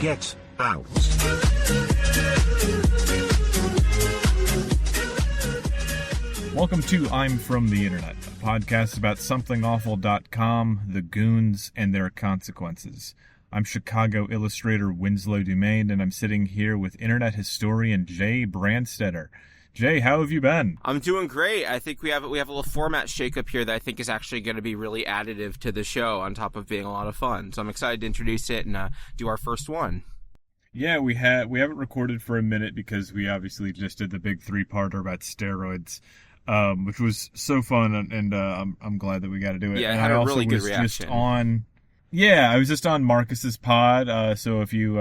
Get out. Welcome to I'm From the Internet, a podcast about somethingawful.com, the goons, and their consequences. I'm Chicago illustrator Winslow Dumaine, and I'm sitting here with internet historian Jay Brandstetter. Jay, how have you been? I'm doing great. I think we have a little format shakeup here that I think is actually going to be really additive to the show on top of being a lot of fun. So I'm excited to introduce it and do our first one. Yeah, we haven't recorded for a minute because we obviously just did the big three-parter about steroids, which was so fun, and I'm glad that we got to do it. Yeah, it and had I a also really good was reaction. I was just on Marcus's pod. So if you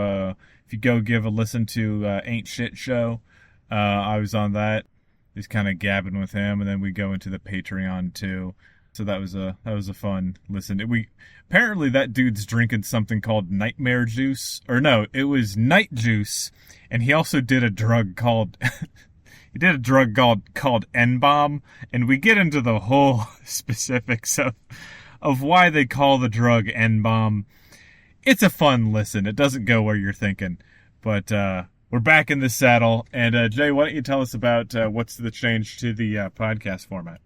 go give a listen to Ain't Shit Show, I was on that, just kind of gabbing with him, and then we go into the Patreon too. So that was a fun listen. Apparently that dude's drinking something called nightmare juice, or no, it was night juice, and he also did a drug called called N-bomb, and we get into the whole specifics of why they call the drug N-bomb. It's a fun listen. It doesn't go where you're thinking, but we're back in the saddle. And Jay, why don't you tell us about what's the change to the podcast format?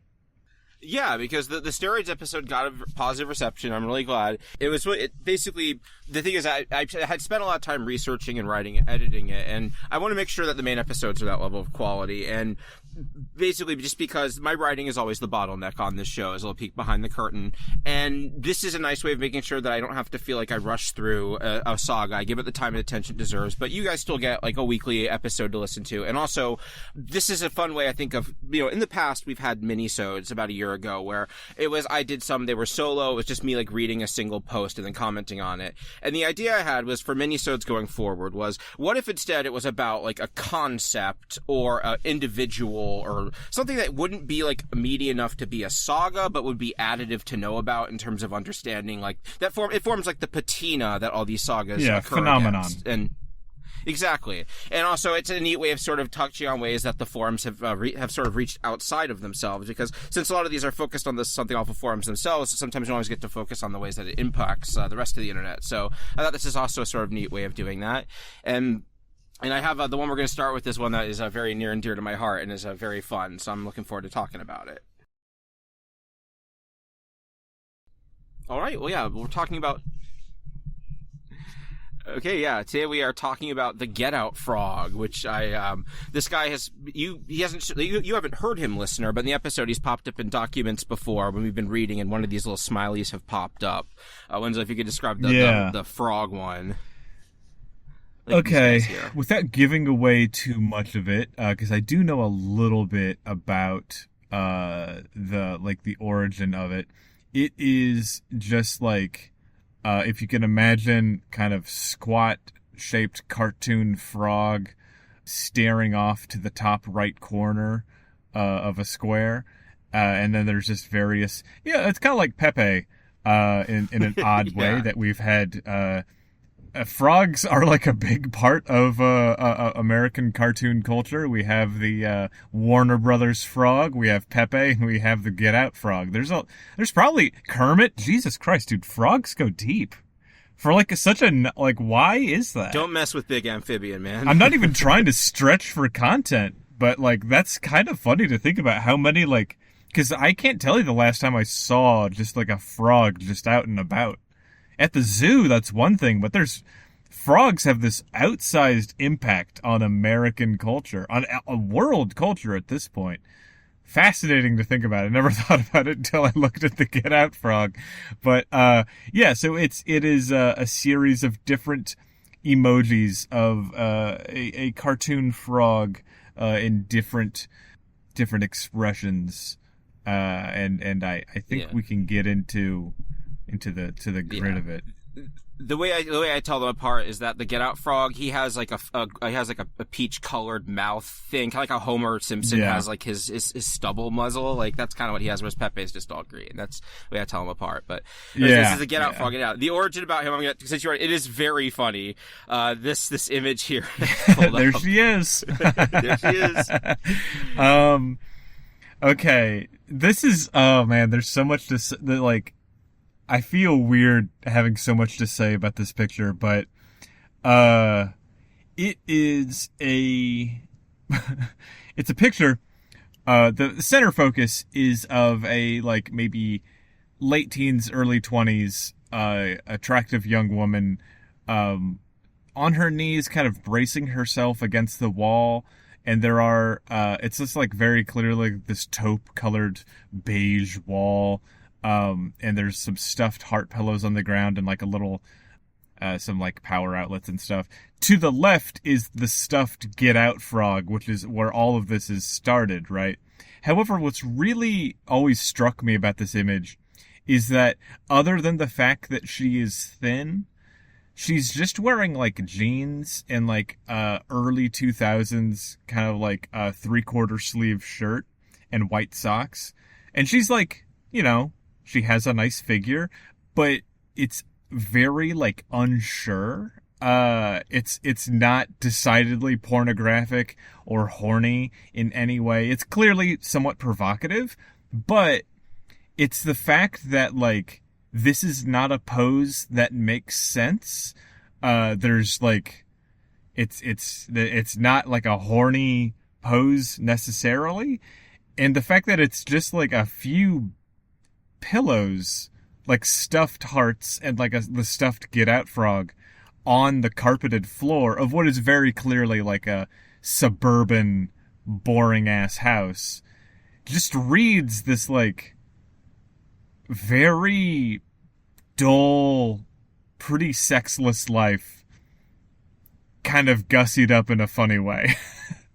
Yeah, because the steroids episode got a positive reception. I'm really glad. Basically, the thing is, I had spent a lot of time researching and writing and editing it, and I want to make sure that the main episodes are that level of quality. And basically, just because my writing is always the bottleneck on this show, is a little peek behind the curtain. And this is a nice way of making sure that I don't have to feel like I rush through a saga. I give it the time and attention it deserves, but you guys still get like a weekly episode to listen to. And also, this is a fun way, I think, of, in the past, we've had minisodes about a year ago where they were solo. It was just me like reading a single post and then commenting on it. And the idea I had was for minisodes going forward was, what if instead it was about like a concept or an individual or something that wouldn't be like meaty enough to be a saga, but would be additive to know about in terms of understanding like that it forms like the patina that all these sagas occur phenomenon against. And exactly. And also, it's a neat way of sort of touching on ways that the forums have sort of reached outside of themselves, because since a lot of these are focused on the Something Awful forums themselves, sometimes you don't always get to focus on the ways that it impacts the rest of the internet. So I thought this is also a sort of neat way of doing that. And I have the one we're going to start with is one that is very near and dear to my heart and is very fun, so I'm looking forward to talking about it. All right, well, yeah, we're talking about... Okay, yeah. Today we are talking about the Get Out frog, which this guy you haven't heard him, listener, but in the episode he's popped up in documents before when we've been reading, and one of these little smileys have popped up. Winslow, if you could describe the frog one. Okay, without giving away too much of it, because I do know a little bit about the origin of it. It is just like, if you can imagine, kind of squat-shaped cartoon frog staring off to the top right corner of a square, and then there's just various... Yeah, it's kind of like Pepe in an odd way that we've had... frogs are like a big part of American cartoon culture. We have the Warner Brothers frog, we have Pepe, and we have the Get Out frog. There's probably Kermit. Jesus Christ, dude, frogs go deep. For why is that? Don't mess with Big Amphibian, man. I'm not even trying to stretch for content, but that's kind of funny to think about how many because I can't tell you the last time I saw just a frog just out and about. At the zoo, that's one thing, but frogs have this outsized impact on American culture, on a world culture at this point. Fascinating to think about. I never thought about it until I looked at the Get Out frog. But, so it is a series of different emojis of a cartoon frog in different expressions. And I think we can get into the grid of it. The way I tell them apart is that the Get Out frog, he has like a peach colored mouth thing, kind of like how Homer Simpson has like his stubble muzzle. Like that's kind of what he has, whereas Pepe's just all green. That's the way I tell them apart. But this is the Get Out frog. Get Out. The origin about him, since you're right, it is very funny. This image here. There she is. There she is. Okay. This is, oh man, there's so much to say, I feel weird having so much to say about this picture, but It is a it's a picture. The center focus is of a like maybe late teens, early 20s, attractive young woman, on her knees, kind of bracing herself against the wall. And there are, it's just like very clearly this taupe colored beige wall. And there's some stuffed heart pillows on the ground and like a little, some like power outlets and stuff. To the left is the stuffed Get Out frog, which is where all of this is started, right? However, what's really always struck me about this image is that other than the fact that she is thin, she's just wearing like jeans and like early 2000s kind of like a 3/4 sleeve shirt and white socks. And she's like, you know, she has a nice figure, but it's very like unsure. It's not decidedly pornographic or horny in any way. It's clearly somewhat provocative, but it's the fact that like this is not a pose that makes sense. There's like it's not like a horny pose necessarily, and the fact that it's just like a few pillows, like stuffed hearts and like the stuffed Get Out frog on the carpeted floor of what is very clearly like a suburban boring ass house, just reads this like very dull, pretty sexless life kind of gussied up in a funny way.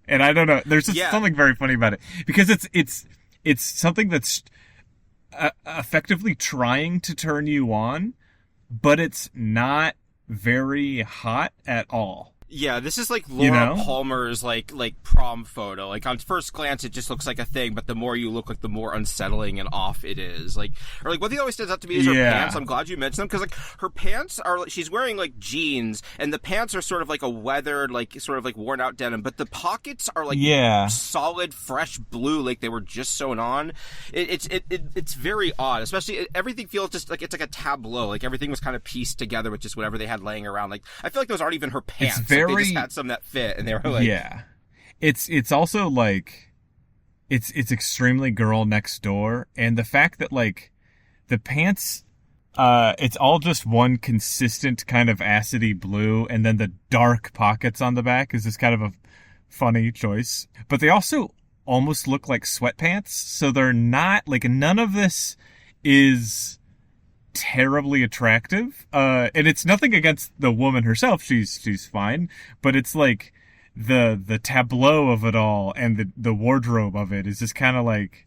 And I don't know, there's just something very funny about it because it's something that's effectively trying to turn you on, but it's not very hot at all. Yeah, this is like Laura Palmer's like prom photo. Like on first glance, it just looks like a thing, but the more you look, like the more unsettling and off it is. Like, or like what always stands out to me is her pants. I'm glad you mentioned them because like her pants are. She's wearing like jeans, and the pants are sort of like a weathered, like sort of like worn out denim, but the pockets are like solid, fresh blue, like they were just sewn on. It's very odd. Especially everything feels just like it's like a tableau. Like everything was kind of pieced together with just whatever they had laying around. Like I feel like those aren't even her pants. They just had some that fit, and they were like, it's also like it's extremely girl next door, and the fact that like the pants, it's all just one consistent kind of acidy blue, and then the dark pockets on the back is just kind of a funny choice. But they also almost look like sweatpants, so they're not like none of this is terribly attractive, and it's nothing against the woman herself. She's fine, but it's like the tableau of it all and the wardrobe of it is just kind of like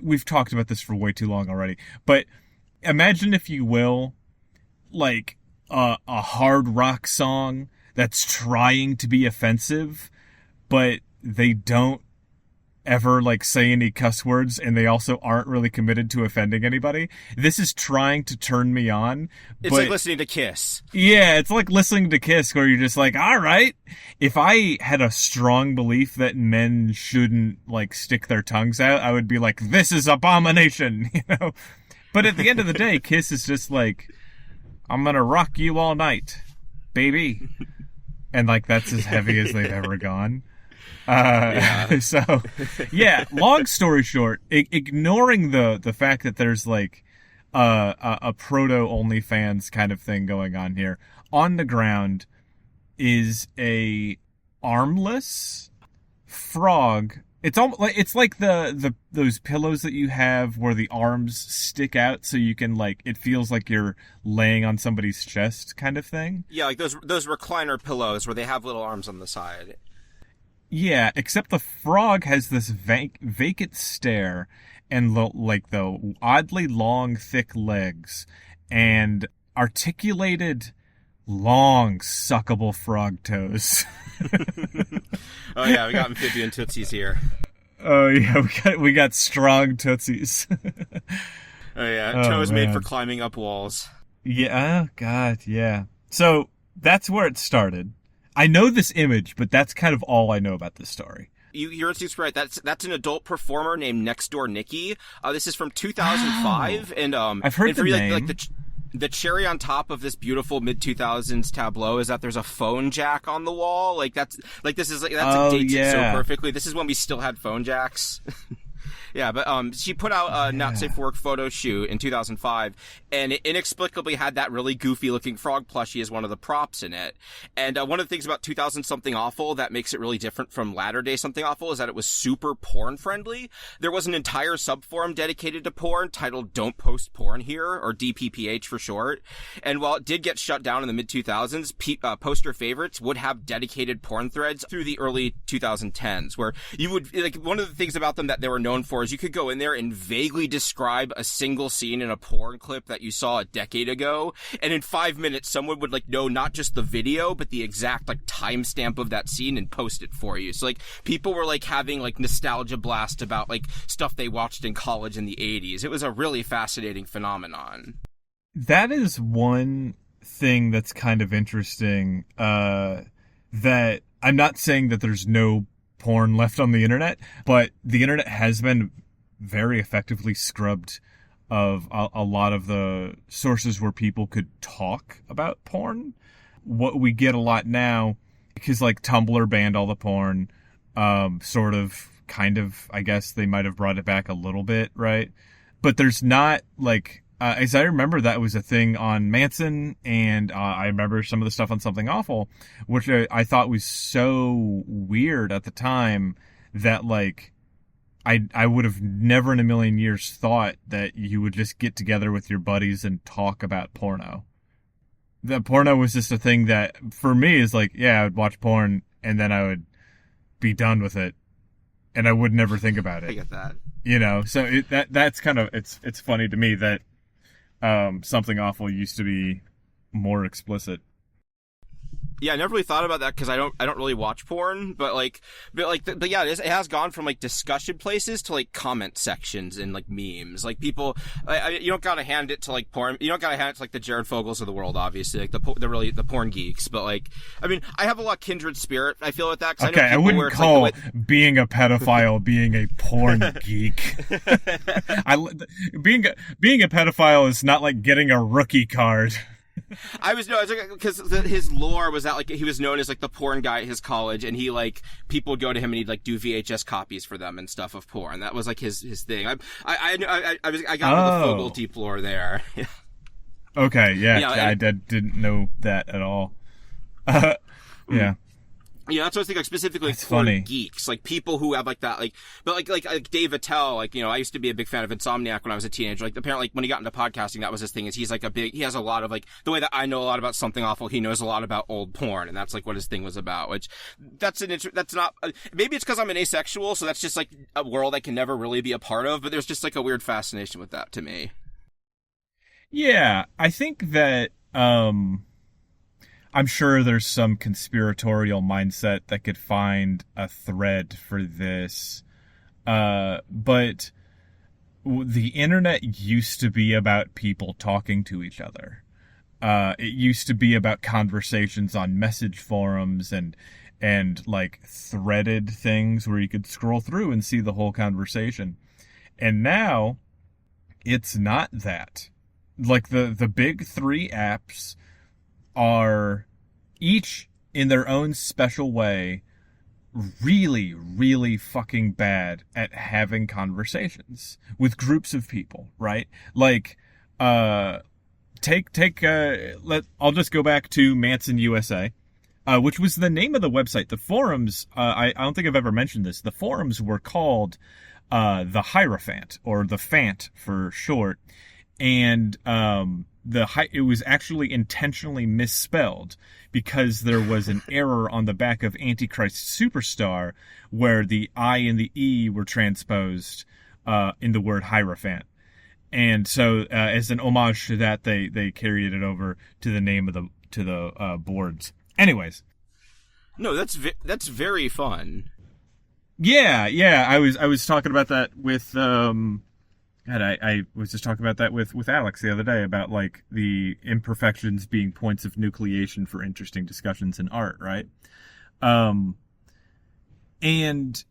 we've talked about this for way too long already, but imagine, if you will, like a hard rock song that's trying to be offensive, but they don't ever like say any cuss words, and they also aren't really committed to offending anybody. This is trying to turn me on. It's like listening to Kiss. Yeah, it's like listening to Kiss, where you're just like, all right, if I had a strong belief that men shouldn't like stick their tongues out, I would be like, this is abomination, you know? But at the end of the day, Kiss is just like, I'm gonna rock you all night, baby. And like, that's as heavy as they've ever gone. So, yeah, long story short, ignoring the fact that there's like a proto OnlyFans kind of thing going on here, on the ground is a armless frog. It's like those pillows that you have where the arms stick out so you can like, it feels like you're laying on somebody's chest kind of thing. Yeah, like those recliner pillows where they have little arms on the side. Yeah, except the frog has this vacant stare and the oddly long, thick legs and articulated, long, suckable frog toes. Oh yeah, we got amphibian tootsies here. Oh yeah, we got strong tootsies. Oh yeah, toes made for climbing up walls. Yeah, oh God, yeah. So that's where it started. I know this image, but that's kind of all I know about this story. You're right. That's an adult performer named Next Door Nikki. This is from 2005, and I've heard the name. The cherry on top of this beautiful mid-2000s tableau is that there's a phone jack on the wall. Like that's dates it so perfectly. This is when we still had phone jacks. Yeah, but she put out a Not Safe for Work photo shoot in 2005, and it inexplicably had that really goofy-looking frog plushie as one of the props in it. And one of the things about 2000 Something Awful that makes it really different from latter-day Something Awful is that it was super porn-friendly. There was an entire subforum dedicated to porn titled Don't Post Porn Here, or DPPH for short. And while it did get shut down in the mid-2000s, poster favorites would have dedicated porn threads through the early 2010s, where you would, like, one of the things about them that they were known for is you could go in there and vaguely describe a single scene in a porn clip that you saw a decade ago, and in 5 minutes someone would know not just the video but the exact timestamp of that scene and post it for you. So people were having nostalgia blast about stuff they watched in college in the 80s. It was a really fascinating phenomenon. That is one thing that's kind of interesting, that I'm not saying that there's no porn left on the internet, but the internet has been very effectively scrubbed of a lot of the sources where people could talk about porn. What we get a lot now, because Tumblr banned all the porn, kind of, I guess they might have brought it back a little bit, right? But there's not as I remember, that was a thing on Manson, and I remember some of the stuff on Something Awful, which I thought was so weird at the time that I would have never in a million years thought that you would just get together with your buddies and talk about porno. The porno was just a thing that for me is I would watch porn and then I would be done with it, and I would never think about it. I get that. So that's kind of, it's funny to me that Something Awful used to be more explicit. Yeah, I never really thought about that because I don't really watch porn, but yeah, it has gone from discussion places to comment sections and memes. People, you don't gotta hand it to porn. You don't gotta hand it to the Jared Fogels of the world, obviously, the porn geeks. But I have a lot of kindred spirit. I feel with that. Cause okay, I wouldn't call being a pedophile being a porn geek. Being a pedophile is not like getting a rookie card. Because his lore was that he was known as the porn guy at his college, and he people would go to him and he'd do VHS copies for them and stuff of porn. That was his thing. I got into the Fogel deep lore there. Okay, yeah, I didn't know that at all. Yeah. Yeah, that's what I was thinking, specifically that's porn funny. Geeks, people who have that, but Dave Attell, I used to be a big fan of Insomniac when I was a teenager. Apparently, when he got into podcasting, that was his thing. Is he's he has a lot of the way that I know a lot about Something Awful, he knows a lot about old porn, and that's what his thing was about. Which that's not maybe it's because I'm an asexual, so that's just a world I can never really be a part of. But there's just a weird fascination with that to me. Yeah, I think that I'm sure there's some conspiratorial mindset that could find a thread for this. But the internet used to be about people talking to each other. It used to be about conversations on message forums and threaded things where you could scroll through and see the whole conversation. And now it's not that. The big three apps are each in their own special way really, really fucking bad at having conversations with groups of people, right? I'll just go back to Manson USA, which was the name of the website. The forums, I don't think I've ever mentioned this. The forums were called the Hierophant, or the Fant for short, and it was actually intentionally misspelled because there was an error on the back of Antichrist Superstar where the I and the E were transposed in the word Hierophant. And so as an homage to that, they carried it over to the name of the boards. Anyways. No, that's very fun. Yeah. I was talking about that with I was just talking about that with Alex the other day about the imperfections being points of nucleation for interesting discussions in art, right? And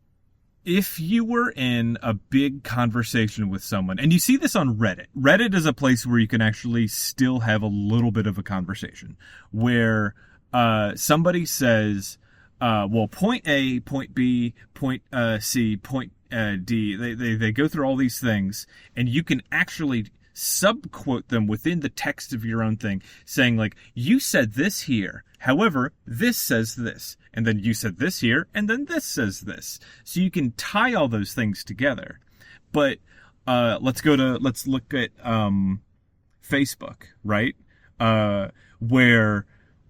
if you were in a big conversation with someone, and you see this on Reddit. Reddit is a place where you can actually still have a little bit of a conversation, where somebody says, well, point A, point B, point C, point D. They go through all these things, and you can actually subquote them within the text of your own thing, saying like, you said this here, however, this says this, and then you said this here, and then this says this. So you can tie all those things together. But let's look at Facebook, right? Where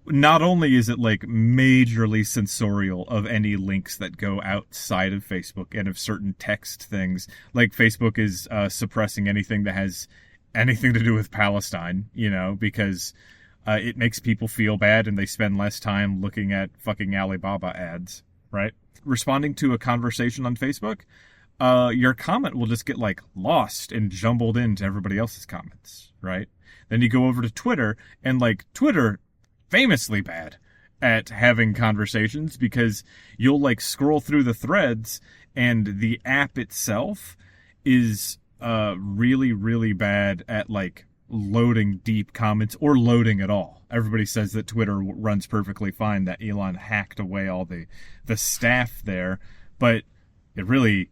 not only is it like majorly censorial of any links that go outside of Facebook and of certain text things, like Facebook is suppressing anything that has anything to do with Palestine, because it makes people feel bad and they spend less time looking at fucking Alibaba ads, right? Responding to a conversation on Facebook, your comment will just get like lost and jumbled into everybody else's comments, right? Then you go over to Twitter, and like Twitter, famously bad at having conversations, because you'll like scroll through the threads and the app itself is really, really bad at like loading deep comments or loading at all. Everybody says that Twitter runs perfectly fine, that Elon hacked away all the staff there, but it really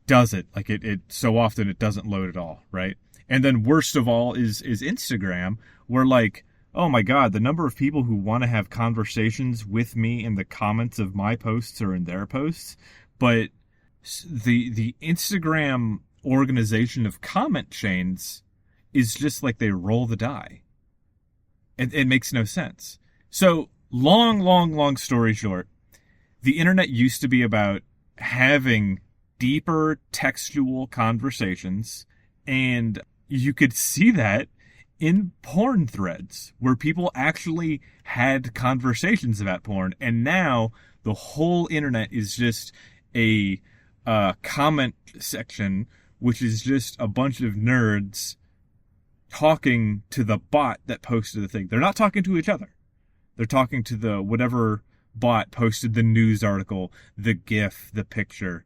doesn't. Like it so often it doesn't load at all, right? And then worst of all is Instagram, where like, oh my God, the number of people who want to have conversations with me in the comments of my posts or in their posts, but the Instagram organization of comment chains is just like they roll the die. It makes no sense. So long story short, the internet used to be about having deeper textual conversations, and you could see that in porn threads where people actually had conversations about porn. And now the whole internet is just a comment section, which is just a bunch of nerds talking to the bot that posted the thing. They're not talking to each other. They're talking to the whatever bot posted the news article, the GIF, the picture.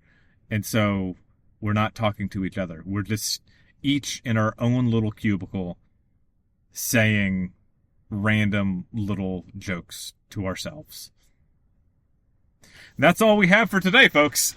And so we're not talking to each other. We're just each in our own little cubicle saying random little jokes to ourselves. That's all we have for today, folks.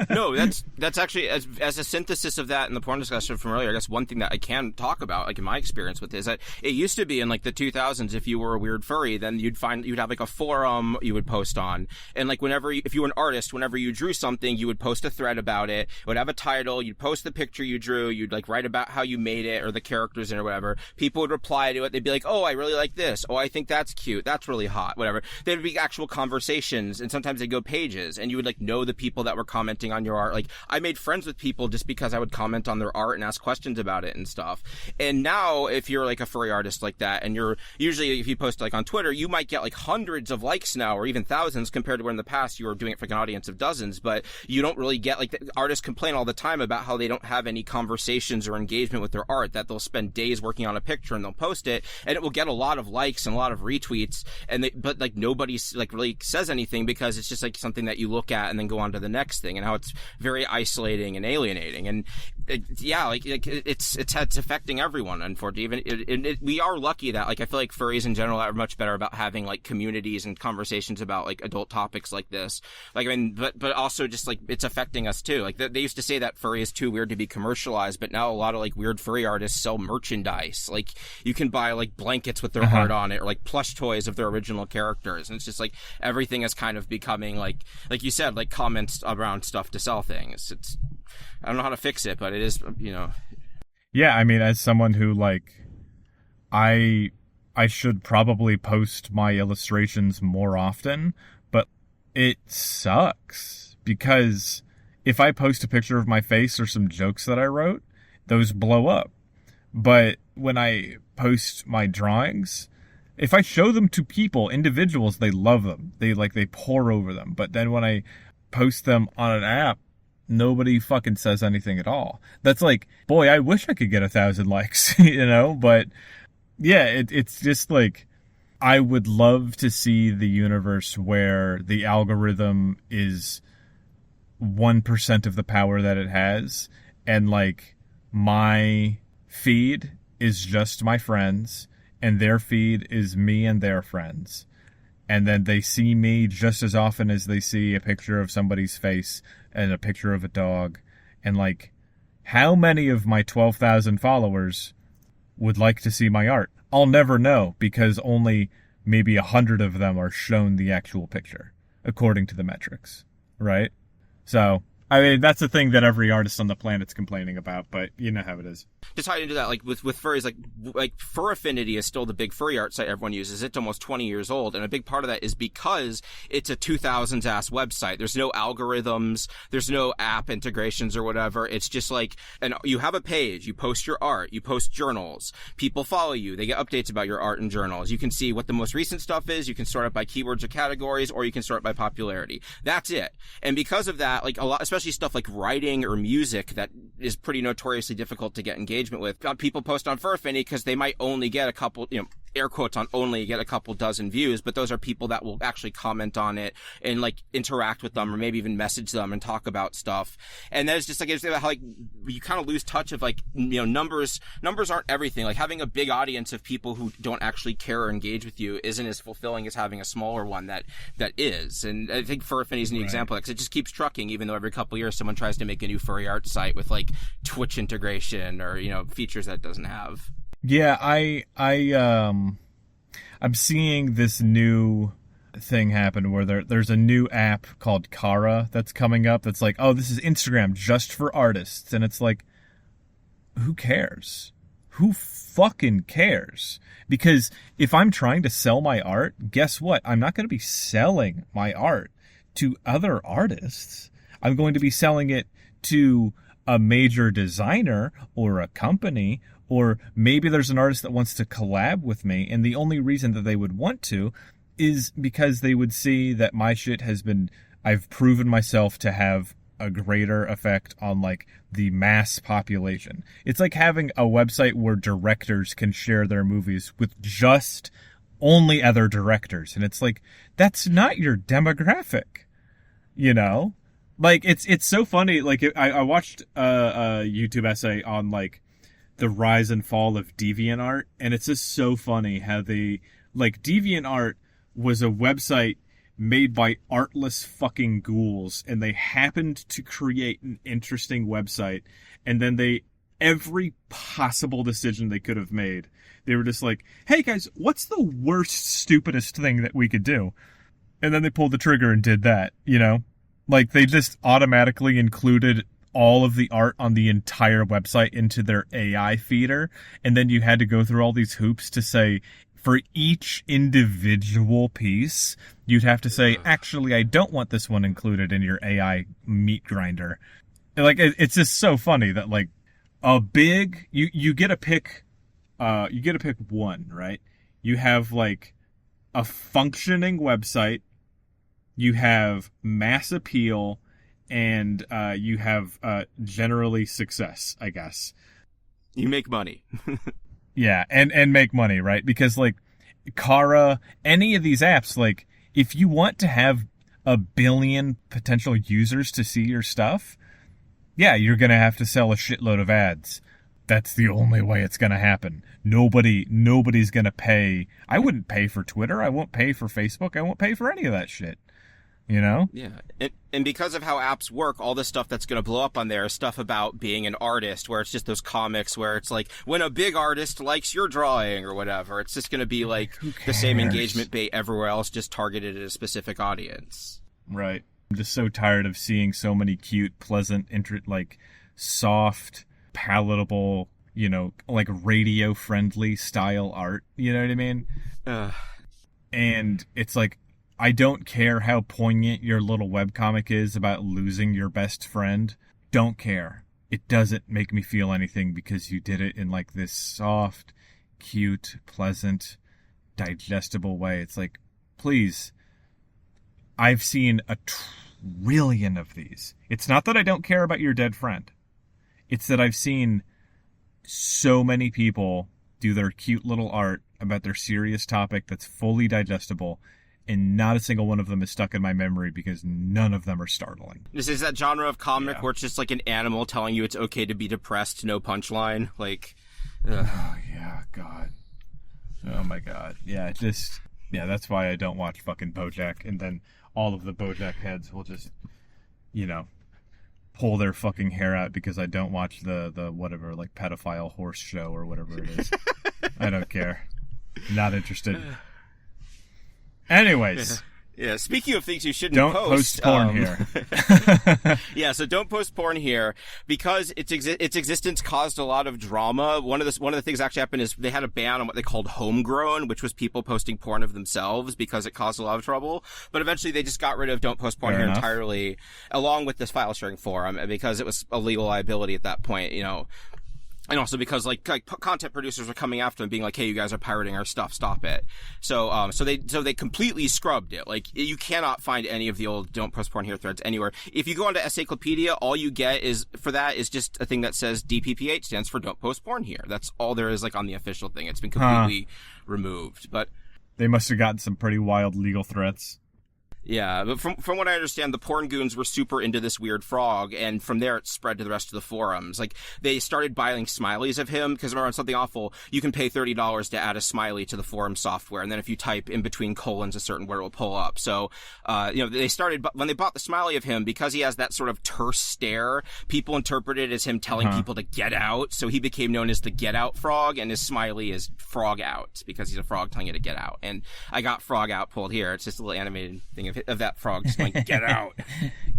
No, that's actually, as a synthesis of that in the porn discussion from earlier, I guess one thing that I can talk about, like in my experience with it, is that it used to be in like the 2000s, if you were a weird furry, then you'd have like a forum you would post on. And like if you were an artist, whenever you drew something, you would post a thread about it. It would have a title. You'd post the picture you drew. You'd like write about how you made it or the characters in it or whatever. People would reply to it. They'd be like, oh, I really like this. Oh, I think that's cute. That's really hot. Whatever. There'd be actual conversations, and sometimes they'd go pages, and you would like know the people that were commenting on your art. Like I made friends with people just because I would comment on their art and ask questions about it and stuff. And now if you're like a furry artist like that, and you're usually, if you post like on Twitter, you might get like hundreds of likes now, or even thousands, compared to where in the past you were doing it for like an audience of dozens. But you don't really get, like, the artists complain all the time about how they don't have any conversations or engagement with their art, that they'll spend days working on a picture and they'll post it and it will get a lot of likes and a lot of retweets, but like nobody like really says anything, because it's just like something that you look at and then go on to the next thing, and how it's very isolating and alienating. And it's affecting everyone, unfortunately. Even we are lucky that, like, I feel like furries in general are much better about having like communities and conversations about like adult topics like this. Like, I mean, but also just like it's affecting us too. Like they used to say that furry is too weird to be commercialized, but now a lot of like weird furry artists sell merchandise. Like you can buy like blankets with their art on it, or like plush toys of their original characters, and it's just like everything is kind of becoming like you said, like comments around stuff to sell things. It's, I don't know how to fix it, but it is, Yeah, I mean, as someone who, like, I should probably post my illustrations more often, but it sucks, because if I post a picture of my face or some jokes that I wrote, those blow up. But when I post my drawings, if I show them to people, individuals, they love them. They pore over them. But then when I post them on an app, nobody fucking says anything at all. That's like, boy, I wish I could get 1,000 likes, but yeah, it's just like, I would love to see the universe where the algorithm is 1% of the power that it has. And like my feed is just my friends, and their feed is me and their friends. And then they see me just as often as they see a picture of somebody's face and a picture of a dog. And like, how many of my 12,000 followers would like to see my art? I'll never know, because only maybe 100 of them are shown the actual picture, according to the metrics, right? So, I mean, that's the thing that every artist on the planet's complaining about, but you know how it is. To tie into that, like with furries, like Fur Affinity is still the big furry art site everyone uses. It's almost 20 years old, and a big part of that is because it's a 2000s ass website. There's no algorithms, there's no app integrations or whatever. It's just like, and you have a page, you post your art, you post journals, people follow you, they get updates about your art and journals. You can see what the most recent stuff is. You can sort it by keywords or categories, or you can sort it by popularity. That's it. And because of that, like a lot, especially stuff like writing or music that is pretty notoriously difficult to get engagement with. People post on Fur Affinity because they might only get a couple, air quotes on only, get a couple dozen views, but those are people that will actually comment on it and like interact with them, or maybe even message them and talk about stuff. And that's just like, it's how like you kind of lose touch of like, numbers aren't everything. Like having a big audience of people who don't actually care or engage with you isn't as fulfilling as having a smaller one that is. And I think Fur Affinity is an example, because it just keeps trucking, even though every couple of years someone tries to make a new furry art site with like Twitch integration or features that it doesn't have. Yeah, I'm seeing this new thing happen where there's a new app called Kara that's coming up that's like, oh, this is Instagram just for artists. And it's like, who cares? Who fucking cares? Because if I'm trying to sell my art, guess what? I'm not going to be selling my art to other artists. I'm going to be selling it to a major designer or a company, or maybe there's an artist that wants to collab with me, and the only reason that they would want to is because they would see that my shit I've proven myself to have a greater effect on like the mass population. It's like having a website where directors can share their movies with just only other directors, and it's like, that's not your demographic, Like, it's so funny. Like, I watched a YouTube essay on, like, the rise and fall of DeviantArt, and it's just so funny how DeviantArt was a website made by artless fucking ghouls, and they happened to create an interesting website, and then every possible decision they could have made, they were just like, hey guys, what's the worst, stupidest thing that we could do? And then they pulled the trigger and did that, Like, they just automatically included all of the art on the entire website into their AI feeder, and then you had to go through all these hoops to say, for each individual piece, you'd have to say, actually, I don't want this one included in your AI meat grinder. And, like, it's just so funny that, like, you get to pick one, right? You have, like, a functioning website, you have mass appeal, and you have generally success, I guess. You make money. Yeah, and make money, right? Because, like, Kara, any of these apps, like, if you want to have 1 billion potential users to see your stuff, yeah, you're going to have to sell a shitload of ads. That's the only way it's going to happen. Nobody's going to pay. I wouldn't pay for Twitter. I won't pay for Facebook. I won't pay for any of that shit. Yeah. And because of how apps work, all the stuff that's going to blow up on there is stuff about being an artist, where it's just those comics where it's like, when a big artist likes your drawing or whatever, it's just going to be like the same engagement bait everywhere else, just targeted at a specific audience. Right. I'm just so tired of seeing so many cute, pleasant, like soft, palatable, like radio-friendly style art. You know what I mean? And it's like, I don't care how poignant your little webcomic is about losing your best friend. Don't care. It doesn't make me feel anything because you did it in like this soft, cute, pleasant, digestible way. It's like, please. I've seen 1 trillion of these. It's not that I don't care about your dead friend. It's that I've seen so many people do their cute little art about their serious topic that's fully digestible, and not a single one of them is stuck in my memory because none of them are startling. This is that genre of comic where it's just like an animal telling you it's okay to be depressed, no punchline. Like, oh yeah, God. Oh my God. Yeah, that's why I don't watch fucking BoJack, and then all of the BoJack heads will just, pull their fucking hair out because I don't watch the whatever, like, pedophile horse show or whatever it is. I don't care. Not interested. Anyways. Yeah, speaking of things you shouldn't don't post porn here. Yeah, so don't post porn here because its existence caused a lot of drama. One of the things that actually happened is they had a ban on what they called homegrown, which was people posting porn of themselves because it caused a lot of trouble. But eventually they just got rid of don't post porn Fair here enough. entirely, along with this file sharing forum, because it was a legal liability at that point, And also because like content producers were coming after them, being like, "Hey, you guys are pirating our stuff. Stop it." So they completely scrubbed it. Like, you cannot find any of the old "Don't Post Porn Here" threads anywhere. If you go onto Encyclopedia, all you get is just a thing that says DPPH, stands for "Don't Post Porn Here." That's all there is, like, on the official thing. It's been completely removed. But they must have gotten some pretty wild legal threats. yeah, but from what I understand, the porn goons were super into this weird frog, and from there it spread to the rest of the forums. Like, they started buying smileys of him, because remember, on Something Awful, you can pay $30 to add a smiley to the forum software, and then if you type in between colons a certain word, it will pull up. So, they started, when they bought the smiley of him, because he has that sort of terse stare, people interpret it as him telling people to get out, so he became known as the Get Out Frog, and his smiley is Frog Out, because he's a frog telling you to get out. And I got Frog Out pulled here. It's just a little animated thing of that frog just going, "Get out."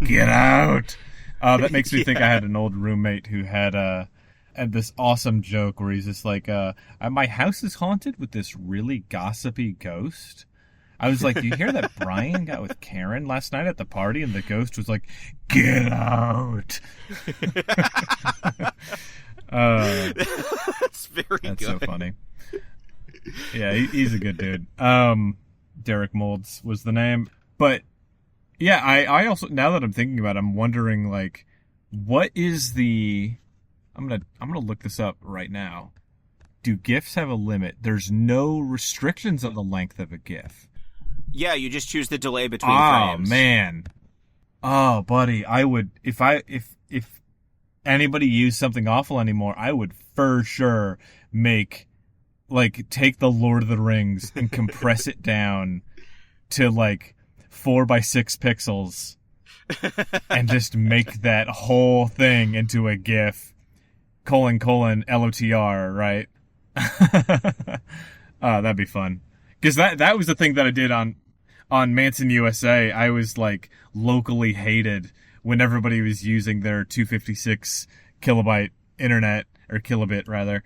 Get out. That makes me think I had an old roommate who had this awesome joke where he's just like, my house is haunted with this really gossipy ghost. I was like, do you hear that Brian got with Karen last night at the party? And the ghost was like, "Get out." That's very good. That's so funny. Yeah, he's a good dude. Derek Molds was the name. But yeah, I also, now that I'm thinking about it, I'm wondering, like, what is I'm gonna look this up right now. Do GIFs have a limit? There's no restrictions on the length of a GIF. Yeah, you just choose the delay between frames. frames. Oh man. Oh buddy, I would, if anybody used Something Awful anymore, I would for sure take the Lord of the Rings and compress it down to 4x6 pixels and just make that whole thing into a GIF, : LOTR, right? Oh, that'd be fun. Because that was the thing that I did on Manson USA. I was locally hated when everybody was using their 256 kilobyte internet, or kilobit rather,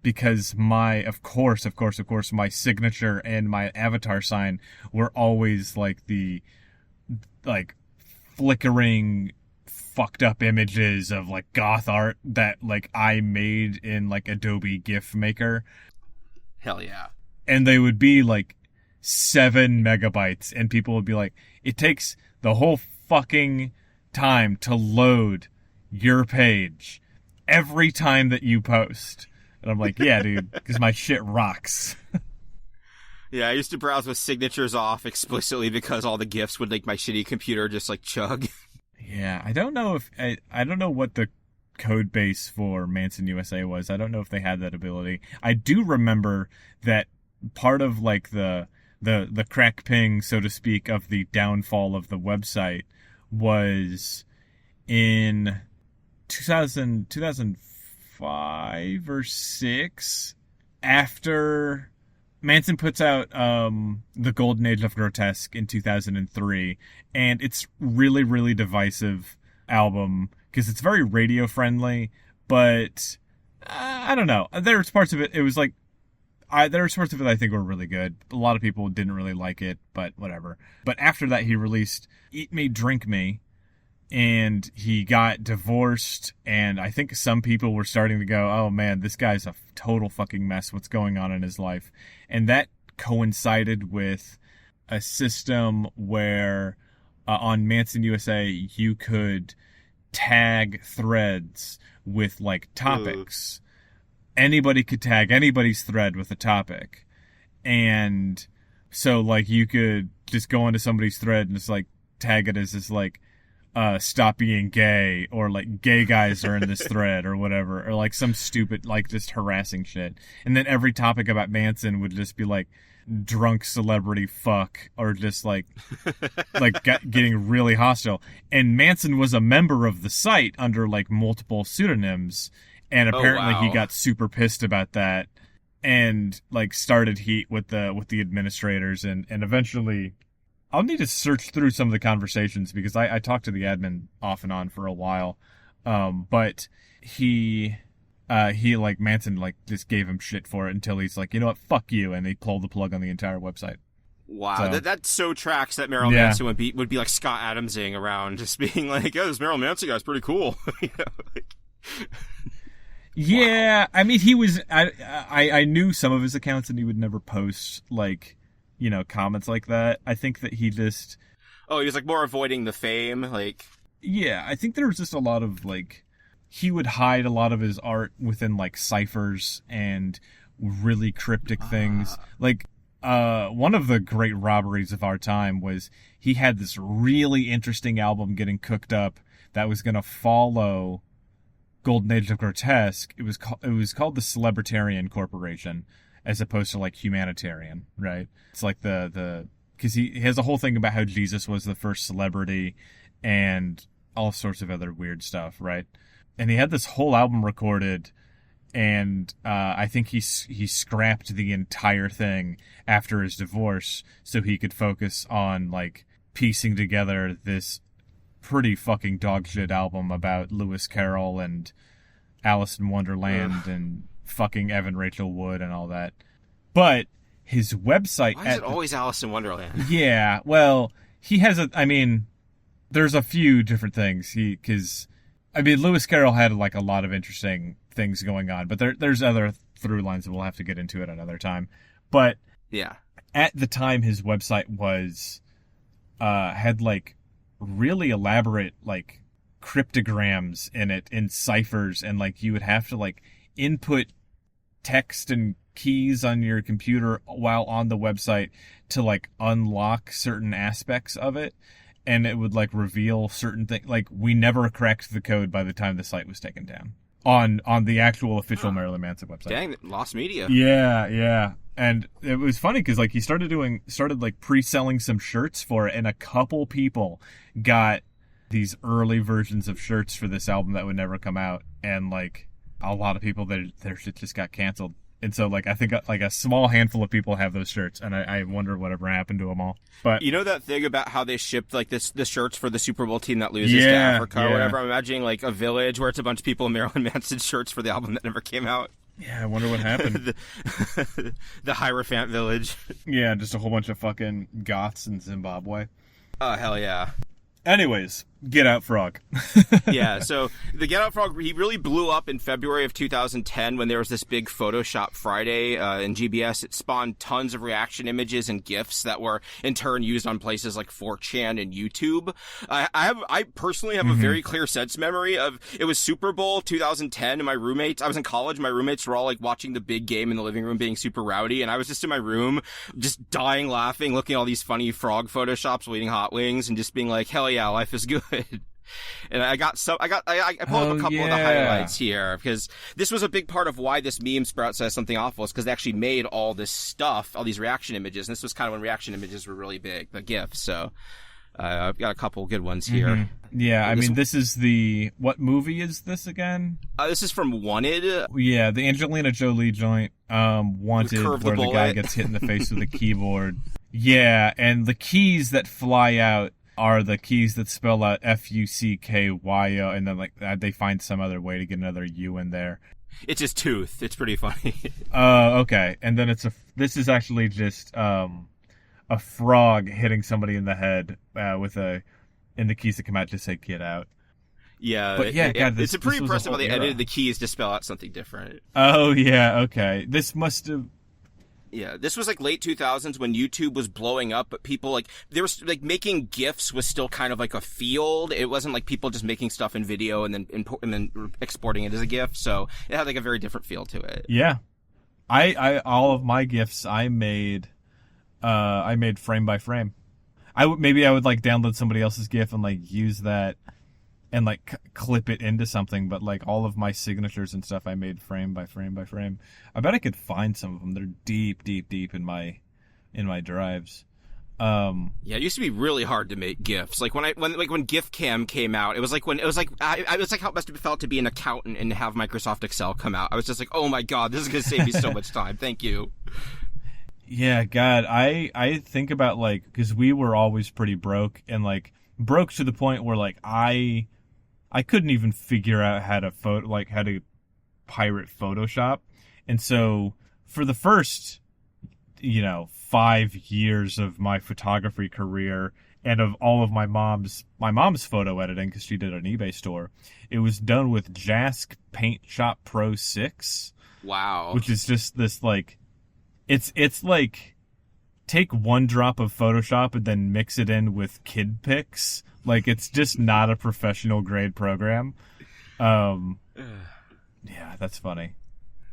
because of course, my signature and my avatar sign were always the flickering, fucked up images of goth art that I made in Adobe GIF Maker. Hell yeah. And they would be 7 megabytes, and people would be like, "It takes the whole fucking time to load your page every time that you post." And I'm like, "Yeah, dude, because my shit rocks." Yeah, I used to browse with signatures off explicitly because all the GIFs would make my shitty computer just chug. Yeah, I don't know what the code base for Manson USA was. I don't know if they had that ability. I do remember that part of the crack ping, so to speak, of the downfall of the website was in 2005 or 6, after Manson puts out The Golden Age of Grotesque in 2003, and it's really, really divisive album because it's very radio friendly, but I don't know. There's parts of it, it was there were parts of it I think were really good. A lot of people didn't really like it, but whatever. But after that, he released Eat Me, Drink Me, and he got divorced, and I think some people were starting to go, "Oh man, this guy's a total fucking mess. What's going on in his life?" And that coincided with a system where on Manson USA, you could tag threads with topics. Anybody could tag anybody's thread with a topic. And So like you could just go into somebody's thread and just like tag it as this like stop being gay, or like gay guys are in this thread or whatever, or like some stupid like just harassing shit. And then every topic about Manson would just be like drunk celebrity fuck, or just like getting really hostile. And Manson was a member of the site under like multiple pseudonyms, and apparently he got super pissed about that and like started heat with the administrators, and eventually I'll need to search through some of the conversations because I talked to the admin off and on for a while. But he like Manson like just gave him shit for it until he's like, you know what, fuck you, and they pulled the plug on the entire website. Wow, So, that so tracks that Marilyn Manson would be like Scott Adamsing around, just being like, "Oh, this Marilyn Manson guy's pretty cool." You know, like... Yeah, wow. I mean, he was. I knew some of his accounts, and he would never post like, you know, comments like that. I think that he just. Oh, he was like more avoiding the fame, like. Yeah, I think there was just a lot of like, he would hide a lot of his art within like ciphers and really cryptic things. Like, one of the great robberies of our time was he had this really interesting album getting cooked up that was going to follow Golden Age of Grotesque. It was called the Celebritarian Corporation, as opposed to like Humanitarian, right? It's like because he has a whole thing about how Jesus was the first celebrity and all sorts of other weird stuff, right? And he had this whole album recorded, and I think he scrapped the entire thing after his divorce so he could focus on like piecing together this pretty fucking dog shit album about Lewis Carroll and Alice in Wonderland and fucking Evan Rachel Wood and all that. But his website... Why is it always Alice in Wonderland? Yeah, well, he has there's a few different things. Because Lewis Carroll had like a lot of interesting things going on, but there's other through lines that we'll have to get into at another time. But yeah, at the time his website was had like really elaborate like cryptograms in it, in ciphers, and like you would have to like input text and keys on your computer while on the website to like unlock certain aspects of it, and it would like reveal certain things. Like, we never cracked the code by the time the site was taken down on the actual official Marilyn Manson website. Dang, lost media. Yeah. And it was funny because like he started like pre-selling some shirts for it, and a couple people got these early versions of shirts for this album that would never come out, and like a lot of people, their shit just got canceled. And so like I think like a small handful of people have those shirts, and I wonder whatever happened to them all. But you know that thing about how they shipped like the shirts for the Super Bowl team that loses to Africa or whatever? I'm imagining like a village where it's a bunch of people in Marilyn Manson shirts for the album that never came out. Yeah, I wonder what happened. the Hierophant village. Yeah, just a whole bunch of fucking goths in Zimbabwe. Oh, hell yeah. Anyways, Get Out Frog. Yeah, so the Get Out Frog, he really blew up in February of 2010 when there was this big Photoshop Friday in GBS. It spawned tons of reaction images and GIFs that were in turn used on places like 4chan and YouTube. I personally have a very clear sense memory of, it was Super Bowl 2010, and my roommates, I was in college, my roommates were all like watching the big game in the living room being super rowdy, and I was just in my room just dying laughing, looking at all these funny frog Photoshops while eating hot wings and just being like, hell yeah, life is good. And I pulled up a couple of the highlights here, because this was a big part of why this meme sprout says something awful, is because they actually made all this stuff, all these reaction images, and this was kind of when reaction images were really big, the GIFs. So I've got a couple good ones here. Yeah, this is what movie is this again? This is from Wanted. Yeah, the Angelina Jolie joint, Wanted, where the guy gets hit in the face with a keyboard. Yeah, and the keys that fly out are the keys that spell out FUCKYO, and then like they find some other way to get another U in there. It's his tooth. It's pretty funny. Okay. And then this is actually just a frog hitting somebody in the head and the keys that come out just say "Get Out." Yeah, but yeah, it's pretty impressive how they edited the keys to spell out something different. Oh yeah, okay. This must have. Yeah, this was like late 2000s when YouTube was blowing up, but people there was like making GIFs was still kind of like a field. It wasn't like people just making stuff in video and then exporting it as a GIF. So it had like a very different feel to it. Yeah, I all of my GIFs I made I made frame by frame. Maybe I would like download somebody else's GIF and like use that and like clip it into something, but like all of my signatures and stuff I made frame by frame by frame. I bet I could find some of them. They're deep in my drives. Yeah, it used to be really hard to make GIFs. Like when GIF Cam came out, it was like I was like how it must have felt to be an accountant and have Microsoft Excel come out. I was just like, oh my god, this is gonna save me so much time. Thank you. Yeah, God, I think about like, because we were always pretty broke, and like broke to the point where like I couldn't even figure out how to pirate Photoshop, and so for the first 5 years of my photography career and of all of my mom's photo editing, because she did an eBay store, it was done with Jask Paint Shop Pro 6. Wow. Which is just this like, it's like take one drop of Photoshop and then mix it in with kid pics. Like, it's just not a professional grade program. Yeah, that's funny.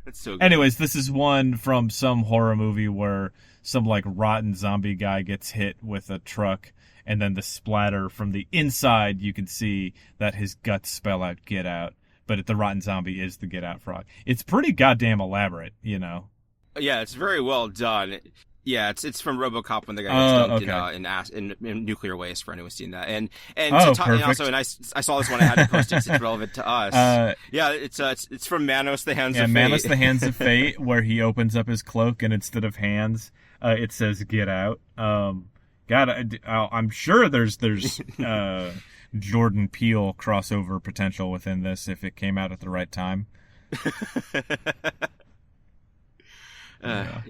That's so good. Anyways, this is one from some horror movie where some like rotten zombie guy gets hit with a truck, and then the splatter from the inside, you can see that his guts spell out "Get Out," but the rotten zombie is the Get Out frog. It's pretty goddamn elaborate, Yeah, it's very well done. Yeah, it's from RoboCop when the guy gets dumped in nuclear waste, for anyone who's seen that. And I saw this one. I had to post it 'cause it's relevant to us. Yeah, it's from Manos: The Hands of Fate. Manos: The Hands of Fate, where he opens up his cloak and instead of hands, it says "Get Out." God, I'm sure there's Jordan Peele crossover potential within this if it came out at the right time. Yeah.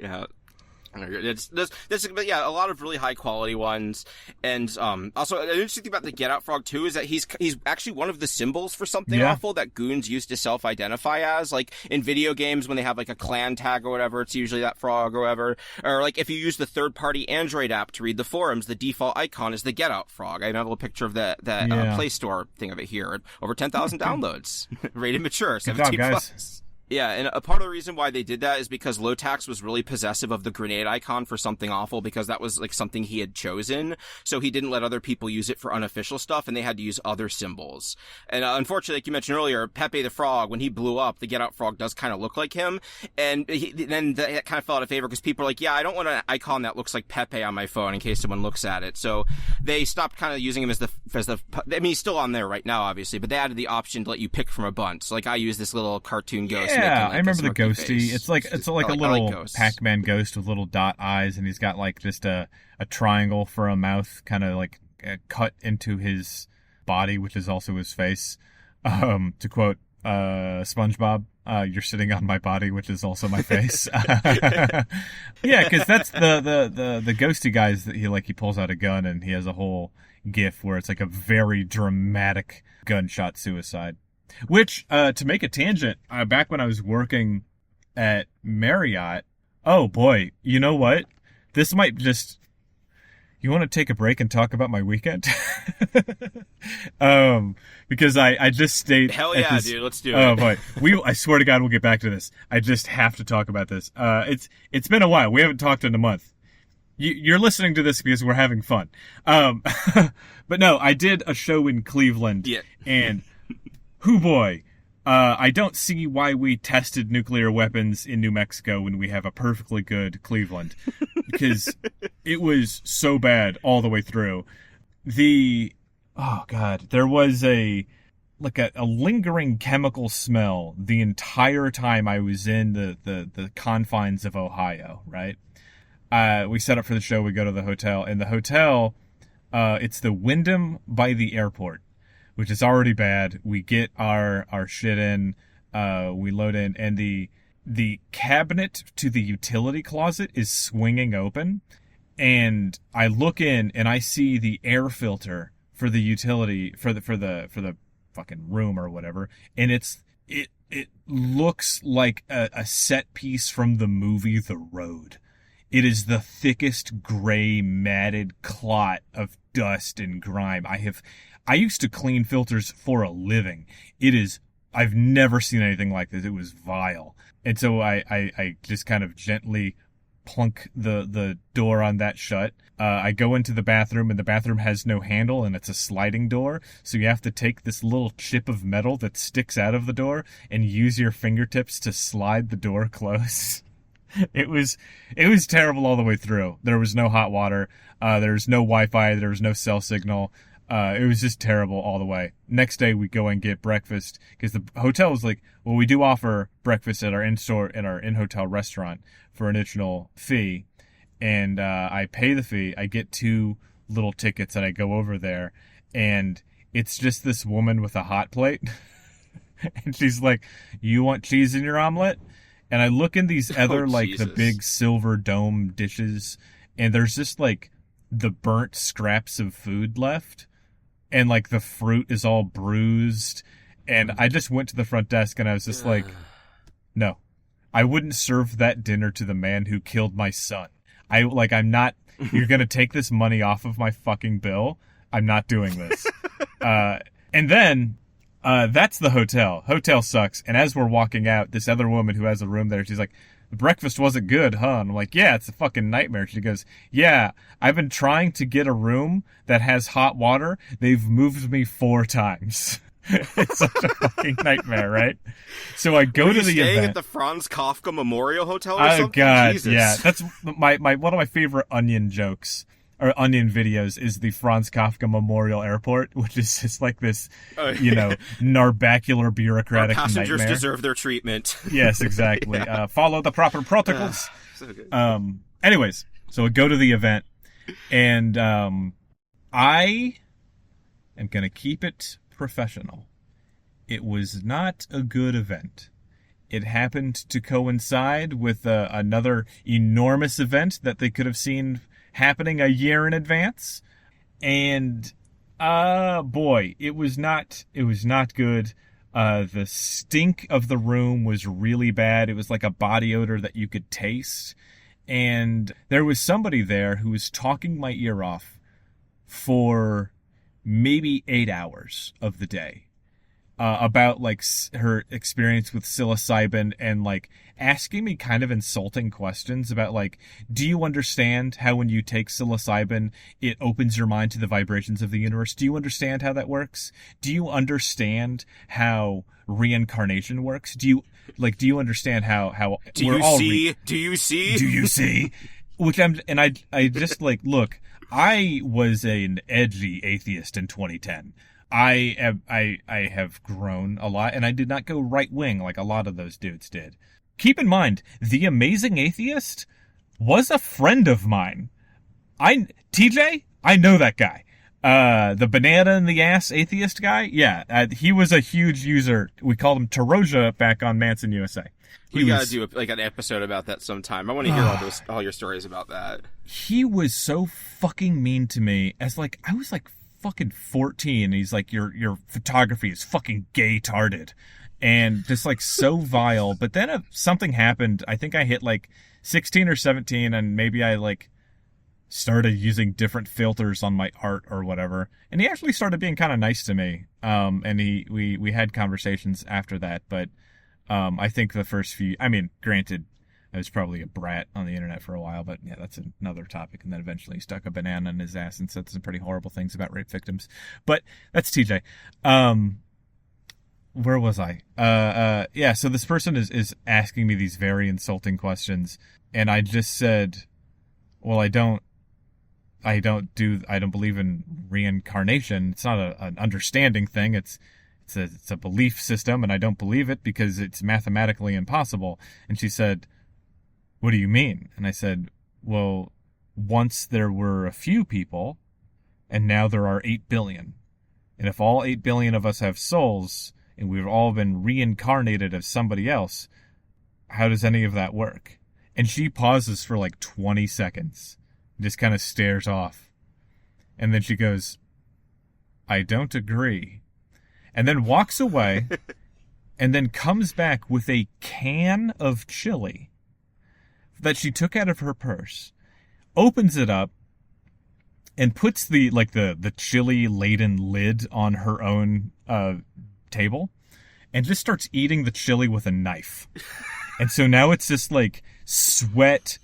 But yeah, a lot of really high quality ones, and also an interesting thing about the Get Out frog too is that he's actually one of the symbols for something awful that goons used to self-identify as. Like in video games, when they have like a clan tag or whatever, it's usually that frog or whatever. Or like if you use the third-party Android app to read the forums, the default icon is the Get Out frog. I have a little picture of that Play Store thing of it here. Over 10,000 downloads, rated mature, 17 plus. Yeah, and a part of the reason why they did that is because Lotax was really possessive of the grenade icon for something awful, because that was like something he had chosen. So he didn't let other people use it for unofficial stuff, and they had to use other symbols. And unfortunately, like you mentioned earlier, Pepe the Frog, when he blew up, the Get Out frog does kind of look like him. And then that kind of fell out of favor because people are like, yeah, I don't want an icon that looks like Pepe on my phone in case someone looks at it. So they stopped kind of using him as the. I mean, he's still on there right now, obviously, but they added the option to let you pick from a bunch. So like I use this little cartoon ghost. Yeah, like I remember the ghosty. Face. It's like a little Pac-Man ghost with little dot eyes, and he's got like just a triangle for a mouth, kind of like cut into his body, which is also his face. To quote SpongeBob, "You're sitting on my body, which is also my face." Yeah, because that's the ghosty guys that he pulls out a gun and he has a whole GIF where it's like a very dramatic gunshot suicide. Which, to make a tangent, back when I was working at Marriott, oh boy, you know what? This might just... You want to take a break and talk about my weekend? Because I just stayed... Hell yeah, dude, let's do it. Oh boy, I swear to God we'll get back to this. I just have to talk about this. It's been a while. We haven't talked in a month. You're listening to this because we're having fun. But no, I did a show in Cleveland, and... Hoo boy, I don't see why we tested nuclear weapons in New Mexico when we have a perfectly good Cleveland, because it was so bad all the way through. There was a lingering chemical smell the entire time I was in the confines of Ohio, right? We set up for the show, we go to the hotel, and the hotel, it's the Wyndham by the airport, which is already bad. We get our shit in, we load in, and the cabinet to the utility closet is swinging open, and I look in and I see the air filter for the utility for the fucking room or whatever, and it looks like a set piece from the movie The Road. It is the thickest gray matted clot of dust and grime. I used to clean filters for a living. I've never seen anything like this. It was vile. And so I just kind of gently plunk the door on that shut. I go into the bathroom, and the bathroom has no handle, and it's a sliding door. So you have to take this little chip of metal that sticks out of the door and use your fingertips to slide the door closed. It was terrible all the way through. There was no hot water. There was no Wi-Fi. There was no cell signal. It was just terrible all the way. Next day we go and get breakfast because the hotel was like, well, we do offer breakfast at our in-hotel restaurant for an additional fee. And, I pay the fee. I get 2 little tickets and I go over there, and it's just this woman with a hot plate. And she's like, you want cheese in your omelet? And I look in these other, the big silver dome dishes, and there's just, the burnt scraps of food left. And, the fruit is all bruised. And I just went to the front desk, and I was just like, no. I wouldn't serve that dinner to the man who killed my son. I'm not, you're gonna take this money off of my fucking bill. I'm not doing this. And then, that's the hotel. Hotel sucks. And as we're walking out, this other woman who has a room there, she's like, the breakfast wasn't good, huh? And I'm like, yeah, it's a fucking nightmare. She goes, yeah, I've been trying to get a room that has hot water. They've moved me 4 times. It's such a fucking nightmare, right? So I go to the staying event at the Franz Kafka Memorial Hotel or something? Oh god, Jesus. yeah. That's my one of my favorite Onion jokes or Onion videos is the Franz Kafka Memorial Airport, which is just like this, narbacular bureaucratic Our passengers nightmare. deserve their treatment. Yes, exactly. Follow the proper protocols. So good. Anyways, so I go to the event, and I am gonna keep it professional. It was not a good event. It happened to coincide with another enormous event that they could have seen happening a year in advance. And boy, it was not good. The stink of the room was really bad. It was like a body odor that you could taste. And there was somebody there who was talking my ear off for maybe 8 hours of the day, about her experience with psilocybin, and asking me kind of insulting questions about do you understand how when you take psilocybin, it opens your mind to the vibrations of the universe? Do you understand how that works? Do you understand how reincarnation works? Do you understand how do you see? Which I just look, I was an edgy atheist in 2010. I have grown a lot, and I did not go right wing like a lot of those dudes did. Keep in mind, the Amazing Atheist was a friend of mine. TJ, I know that guy. The banana in the ass atheist guy, yeah, he was a huge user. We called him Taroja back on Manson USA. We gotta do an episode about that sometime. I want to hear all your stories about that. He was so fucking mean to me as I was fucking 14, and he's like, your photography is fucking gay-tarded. And just so vile. But then something happened. I think I hit 16 or 17, and maybe I started using different filters on my art or whatever. And he actually started being kind of nice to me. And we had conversations after that, but I think the first few, granted, I was probably a brat on the internet for a while, but yeah, that's another topic. And then eventually he stuck a banana in his ass and said some pretty horrible things about rape victims. But that's TJ. Where was I? Yeah, so this person is asking me these very insulting questions, and I just said, well, I don't believe in reincarnation. It's not an understanding thing. It's a belief system, and I don't believe it because it's mathematically impossible. And she said, what do you mean? And I said, well, once there were a few people, and now there are 8 billion. And if all 8 billion of us have souls, and we've all been reincarnated as somebody else, how does any of that work? And she pauses for 20 seconds, and just kind of stares off. And then she goes, I don't agree. And then walks away, and then comes back with a can of chili that she took out of her purse, opens it up, and puts the chili-laden lid on her own table, and just starts eating the chili with a knife. And so now it's just sweat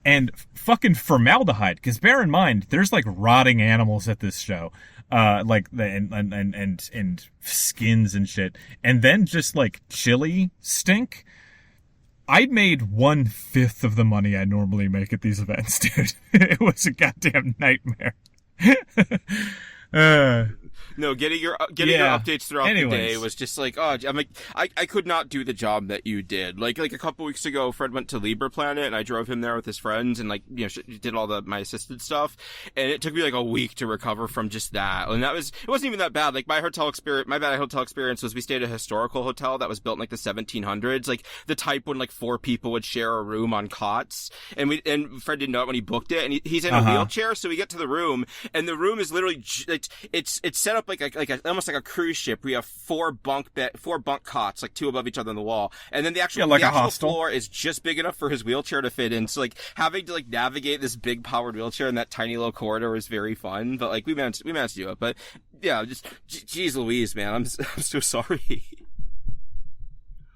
and fucking formaldehyde. Because bear in mind, there's like rotting animals at this show, like the and skins and shit, and then just like chili stink. I made 1/5 of the money I normally make at these events, dude. It was a goddamn nightmare. No, getting your updates throughout the day was just like, oh, I'm like, I could not do the job that you did. Like a couple weeks ago, Fred went to Libra Planet, and I drove him there with his friends, and like, you know, did all my assisted stuff, and it took me like a week to recover from just that. And it wasn't even that bad. Like my bad hotel experience was we stayed at a historical hotel that was built in like the 1700s, like the type when like 4 people would share a room on cots, and Fred didn't know it when he booked it, and he's in a wheelchair, so we get to the room, and the room is literally it's set up like almost like a cruise ship. We have 4 bunk cots, like 2 above each other on the wall, and then the actual floor is just big enough for his wheelchair to fit in. So like having to like navigate this big powered wheelchair in that tiny little corridor was very fun. But like we managed to do it. But yeah, just geez Louise, man, I'm so sorry.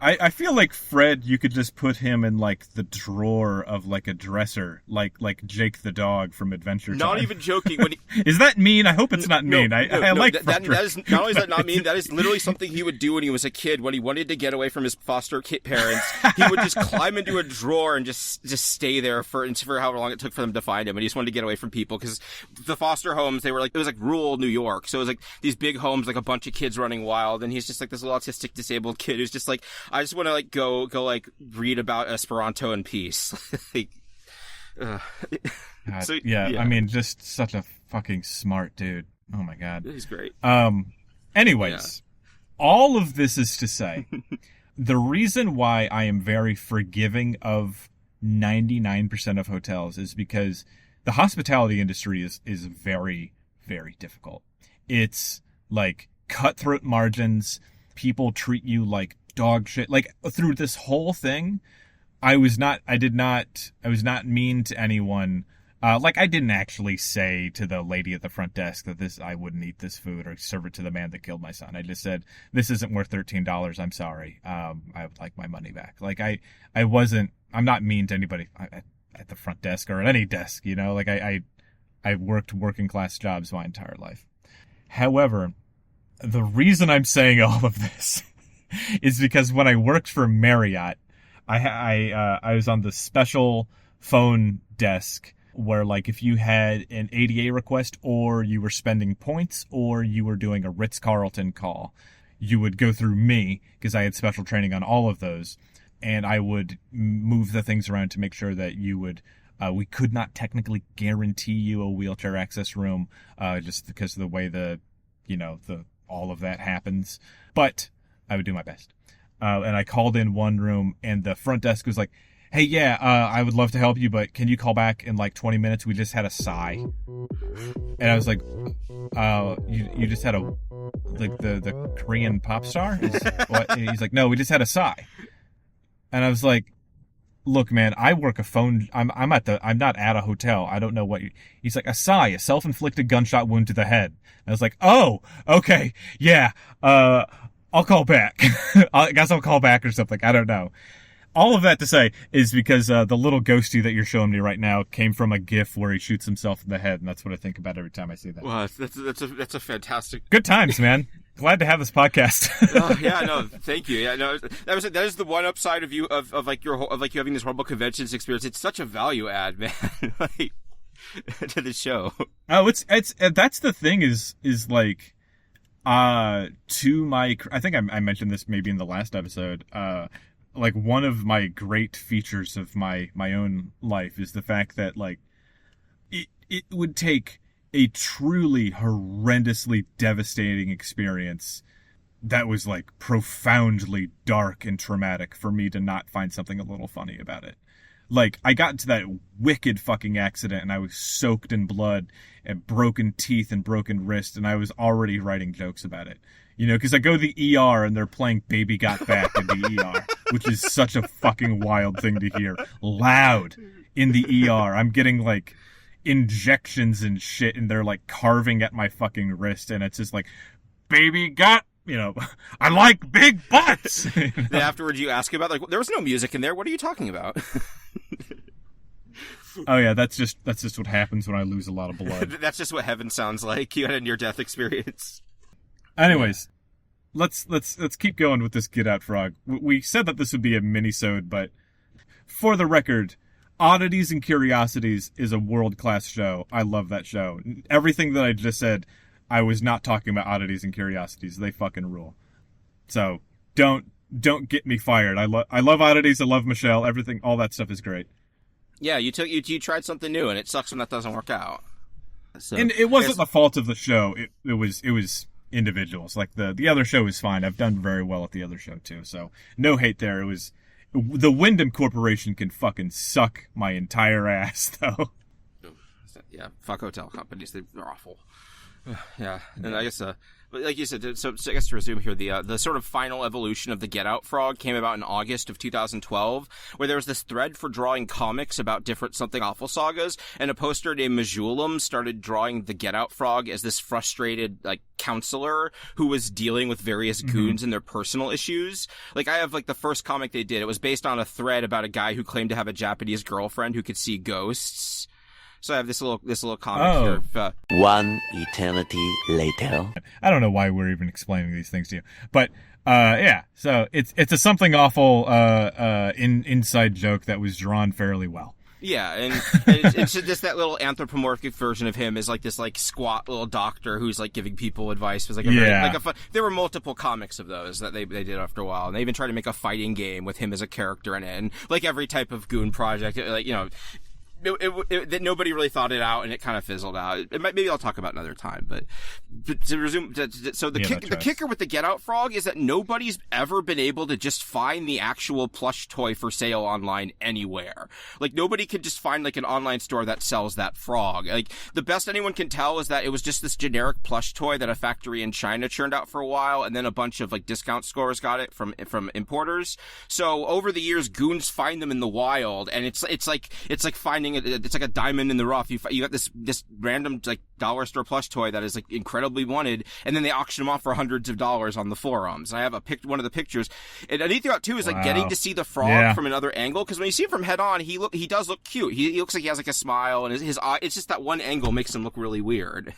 I feel like Fred, you could just put him in like the drawer of like a dresser, like Jake the dog from Adventure Time. Not even joking. Is that mean? I hope it's not mean. I like that is not only is that not mean. That is literally something he would do when he was a kid. When he wanted to get away from his foster kid parents, he would just climb into a drawer and just stay there for however long it took for them to find him. And he just wanted to get away from people because the foster homes, it was like rural New York, so it was like these big homes, like a bunch of kids running wild, and he's just like this little autistic disabled kid who's just like, I just want to like go like read about Esperanto in peace. Like, so, yeah, I mean, just such a fucking smart dude. Oh my god, he's great. Anyways, all of this is to say, the reason why I am very forgiving of 99% of hotels is because the hospitality industry is very, very difficult. It's like cutthroat margins. People treat you like dog shit. Like through this whole thing, I was not mean to anyone. Like I didn't actually say to the lady at the front desk that I wouldn't eat this food or serve it to the man that killed my son. I just said, this isn't worth $13. I'm sorry. I would like my money back. Like I'm not mean to anybody at the front desk or at any desk, you know, like I worked working class jobs my entire life. However, the reason I'm saying all of this is because when I worked for Marriott, I was on the special phone desk where, like, if you had an ADA request or you were spending points or you were doing a Ritz-Carlton call, you would go through me because I had special training on all of those, and I would move the things around to make sure that you would. We could not technically guarantee you a wheelchair access room, just because of the way all of that happens, but I would do my best. And I called in one room, and the front desk was like, hey, yeah, I would love to help you, but can you call back in like 20 minutes? We just had a sigh. And I was like, you just had the Korean pop star? What? And he's like, no, we just had a sigh. And I was like, look, man, I work a phone. I'm not at a hotel. I don't know what he's like, a sigh, a self-inflicted gunshot wound to the head. And I was like, oh, okay. Yeah. I'll call back. I guess I'll call back or something. I don't know. All of that to say is because the little ghosty that you're showing me right now came from a GIF where he shoots himself in the head, and that's what I think about every time I see that. Well, that's a fantastic. Good times, man. Glad to have this podcast. Oh, yeah, no, thank you. Yeah, no, that is the one upside of you of you having this horrible conventions experience. It's such a value add, man. Like, to the show. Oh, it's that's the thing is like. I think I mentioned this maybe in the last episode, like one of my great features of my own life is the fact that like it would take a truly horrendously devastating experience that was like profoundly dark and traumatic for me to not find something a little funny about it. Like, I got into that wicked fucking accident and I was soaked in blood and broken teeth and broken wrist, and I was already writing jokes about it. You know, because I go to the ER and they're playing Baby Got Back in the ER, which is such a fucking wild thing to hear. Loud in the ER. I'm getting, like, injections and shit, and they're, like, carving at my fucking wrist, and it's just like, Baby Got, you know, I like big butts! You know? Then afterwards you ask about, like, there was no music in there. What are you talking about? Oh yeah, that's just what happens when I lose a lot of blood. That's just what heaven sounds like. You had a near-death experience. Anyways, let's keep going with this Get Out Frog. We said that this would be a minisode, but for the record, Oddities and Curiosities is a world-class show. I love that show. Everything that I just said, I was not talking about Oddities and Curiosities. They fucking rule. So don't get me fired. I love Oddities. I love Michelle. Everything, all that stuff is great. Yeah, you tried something new, and it sucks when that doesn't work out. So, and it wasn't the fault of the show. It was individuals. Like the other show is fine. I've done very well at the other show too. So no hate there. It was the Wyndham Corporation can fucking suck my entire ass though. Yeah, fuck hotel companies. They're awful. Yeah, and I guess but like you said, so I guess to resume here, the sort of final evolution of the Get Out Frog came about in August of 2012, where there was this thread for drawing comics about different Something Awful sagas, and a poster named Majulum started drawing the Get Out Frog as this frustrated, like, counselor who was dealing with various goons and their personal issues. Like, I have, like, the first comic they did, it was based on a thread about a guy who claimed to have a Japanese girlfriend who could see ghosts. So I have this little comic here. One eternity later. I don't know why we're even explaining these things to you, but yeah. So it's a Something Awful inside joke that was drawn fairly well. Yeah, and it's just that little anthropomorphic version of him is like this like squat little doctor who's like giving people advice. It was like there were multiple comics of those that they did after a while, and they even tried to make a fighting game with him as a character in it, and like every type of goon project, like that nobody really thought it out, and it kind of fizzled out. Maybe I'll talk about another time, but to resume, so the kicker with the Get Out Frog is that nobody's ever been able to just find the actual plush toy for sale online anywhere. Like, nobody could just find like an online store that sells that frog. Like, the best anyone can tell is that it was just this generic plush toy that a factory in China churned out for a while, and then a bunch of like discount stores got it from importers. So over the years, goons find them in the wild, and it's like finding it's like a diamond in the rough. You got this random like dollar store plush toy that is like incredibly wanted, and then they auction them off for hundreds of dollars on the forums. And I have one of the pictures. And another thing too is like getting to see the frog from another angle, because when you see him from head on, he does look cute. He looks like he has like a smile, and his eye. It's just that one angle makes him look really weird.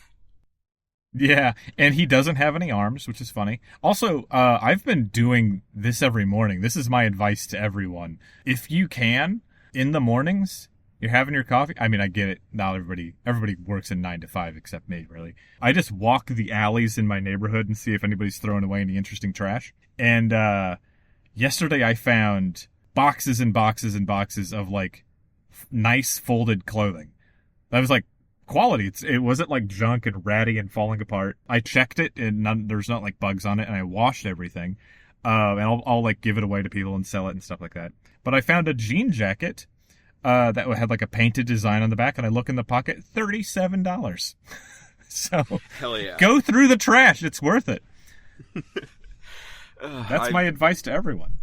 Yeah, and he doesn't have any arms, which is funny. Also, I've been doing this every morning. This is my advice to everyone. If you can, in the mornings, you're having your coffee. I mean, I get it. Not everybody works in 9 to 5 except me, really. I just walk the alleys in my neighborhood and see if anybody's throwing away any interesting trash. And yesterday I found boxes and boxes and boxes of like nice folded clothing. That was like quality. It wasn't like junk and ratty and falling apart. I checked it and there's not like bugs on it, and I washed everything. And I'll like give it away to people and sell it and stuff like that. But I found a jean jacket that had like a painted design on the back, and I look in the pocket, $37. So hell yeah, go through the trash. It's worth it. That's my advice to everyone.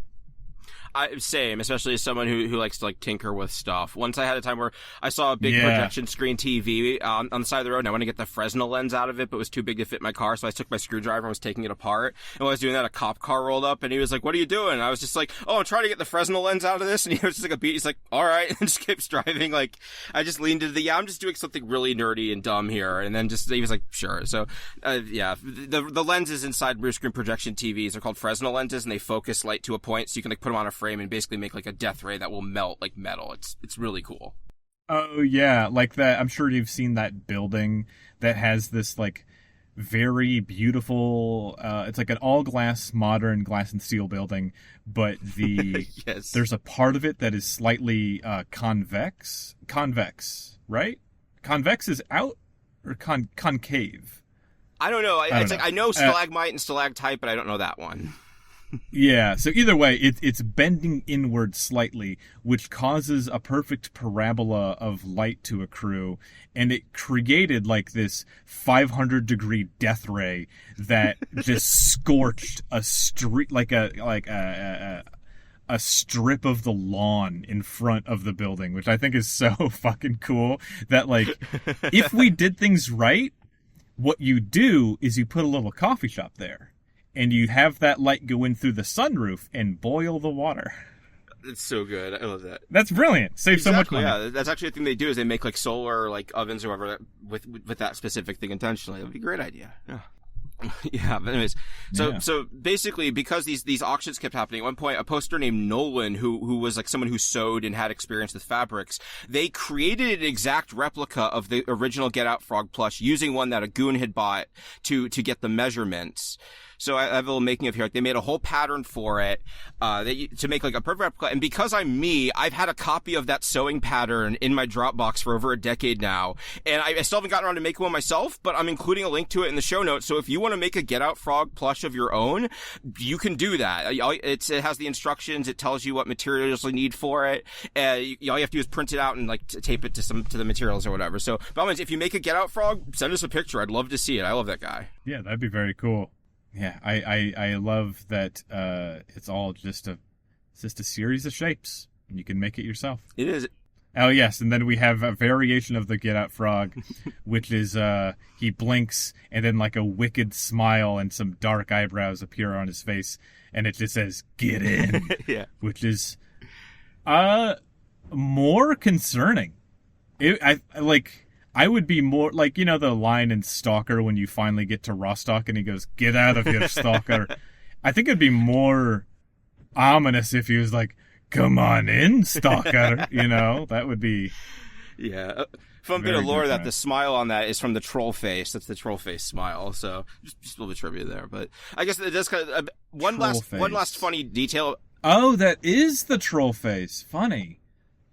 Same, especially as someone who likes to like tinker with stuff. Once I had a time where I saw a big projection screen TV on the side of the road, and I wanted to get the Fresnel lens out of it, but it was too big to fit my car, so I took my screwdriver and was taking it apart. And while I was doing that, a cop car rolled up, and he was like, "What are you doing?" And I was just like, "Oh, I'm trying to get the Fresnel lens out of this." And he was just like a beat. He's like, "All right," and just keeps driving. Like, I just leaned into I'm just doing something really nerdy and dumb here, and then he was like, "Sure." So, the lenses inside rear screen projection TVs are called Fresnel lenses, and they focus light to a point, so you can like put them on a frame and basically make like a death ray that will melt like metal. It's really cool. Oh yeah, like that. I'm sure you've seen that building that has this like very beautiful. It's like an all glass, modern glass and steel building, but yes. There's a part of it that is slightly convex. Convex, right? Convex is out or concave. I don't know. I know stalagmite and stalactite, but I don't know that one. Yeah, so either way, it's bending inward slightly, which causes a perfect parabola of light to accrue, and it created like this 500-degree death ray that just scorched a street, like a strip of the lawn in front of the building, which I think is so fucking cool. That like, if we did things right, what you do is you put a little coffee shop there. And you have that light go in through the sunroof and boil the water. It's so good. I love that. That's brilliant. Save so much money. Yeah, that's actually the thing they do is they make like solar like ovens or whatever with that specific thing intentionally. That would be a great idea. Yeah. Yeah, but anyways, so basically, because these auctions kept happening, at one point, a poster named Nolan, who was like someone who sewed and had experience with fabrics, they created an exact replica of the original Get Out Frog plush using one that a goon had bought to get the measurements. So I have a little making of here. Like, they made a whole pattern for it to make like a perfect replica. And because I'm me, I've had a copy of that sewing pattern in my Dropbox for over a decade now. And I still haven't gotten around to making one myself, but I'm including a link to it in the show notes. So if you want to make a Get Out Frog plush of your own, you can do that. It has the instructions. It tells you what materials you need for it. All you have to do is print it out and like tape it to the materials or whatever. So, by all means, if you make a Get Out Frog, send us a picture. I'd love to see it. I love that guy. Yeah, that'd be very cool. Yeah, I love that it's all just a series of shapes, and you can make it yourself. It is. Oh, yes, and then we have a variation of the Get Out Frog, which is he blinks, and then like a wicked smile and some dark eyebrows appear on his face, and it just says, "Get in," yeah, which is more concerning. I would be more like, you know, the line in Stalker when you finally get to Rostock and he goes, "Get out of here, Stalker." I think it'd be more ominous if he was like, "Come on in, Stalker." You know, that would be. Yeah. Fun bit of lore that the smile on that is from the troll face. That's the troll face smile. So just a little bit of trivia there. But I guess it does kind of one last funny detail. Oh, that is the troll face. Funny.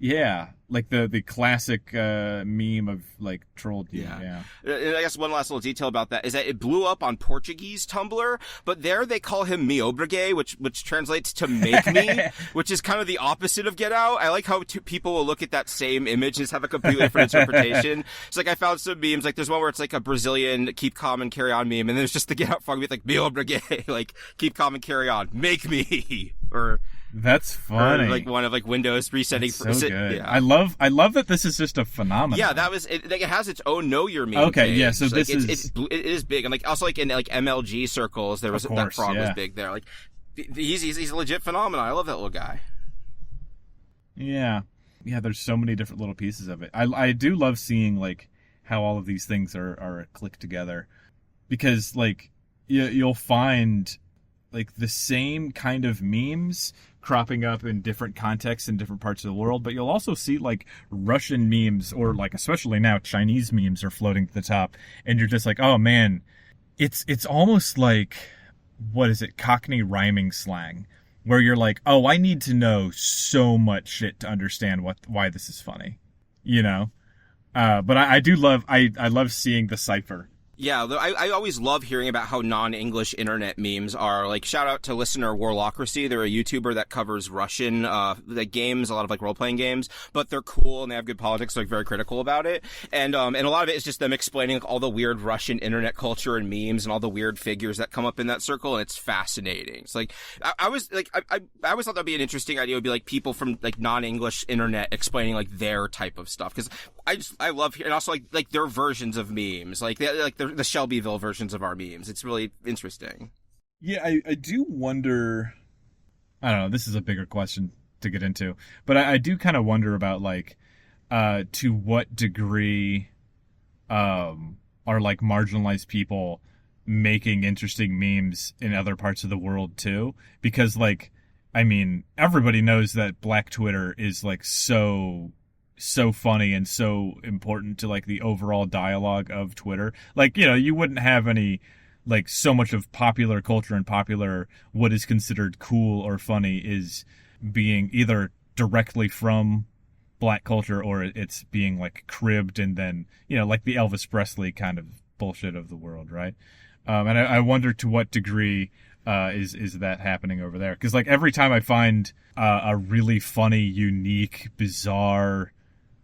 Yeah, like the classic meme of like troll dude. Yeah. And I guess one last little detail about that is that it blew up on Portuguese Tumblr, but there they call him Me Obrigue, which translates to "make me," which is kind of the opposite of Get Out. I like how people will look at that same image and have a completely different interpretation. It's like I found some memes, like there's one where it's like a Brazilian "keep calm and carry on" meme, and then there's just the Get Out frog with like "Me Obrigue," like "keep calm and carry on, make me," or. That's funny. Or like one of like Windows resetting. That's so good. Yeah. I love that this is just a phenomenon. Yeah, that was it. Like, it has its own Know Your Meme. Okay, page. Yeah. So like, it is big, and like also like in like MLG circles, there was that frog was big there. Like he's a legit phenomenon. I love that little guy. Yeah. There's so many different little pieces of it. I do love seeing like how all of these things are clicked together, because like you'll find like the same kind of memes cropping up in different contexts in different parts of the world, but you'll also see like Russian memes, or like especially now Chinese memes are floating to the top, and you're just like, oh man, it's almost like, what is it, Cockney rhyming slang, where you're like, oh, I need to know so much shit to understand why this is funny, you know. But I do love I love seeing the cipher. Yeah, I always love hearing about how non-English internet memes are. Like, shout out to listener Warlocracy. They're a YouTuber that covers Russian like games, a lot of like role-playing games, but they're cool and they have good politics, like very critical about it. And a lot of it is just them explaining like, all the weird Russian internet culture and memes and all the weird figures that come up in that circle, and it's fascinating. It's like I always thought that'd be an interesting idea. Would be like people from like non-English internet explaining like their type of stuff, because I love hearing, and also like their versions of memes, like the Shelbyville versions of our memes. It's really interesting. Yeah, I do wonder. I don't know. This is a bigger question to get into, but I do kind of wonder about like to what degree are like marginalized people making interesting memes in other parts of the world too, because like, I mean, everybody knows that Black Twitter is like so funny and so important to like the overall dialogue of Twitter. Like, you know, you wouldn't have any like so much of popular culture and popular what is considered cool or funny is being either directly from Black culture or it's being like cribbed and then, you know, like the Elvis Presley kind of bullshit of the world, right? And I wonder to what degree is that happening over there, because like every time I find a really funny, unique, bizarre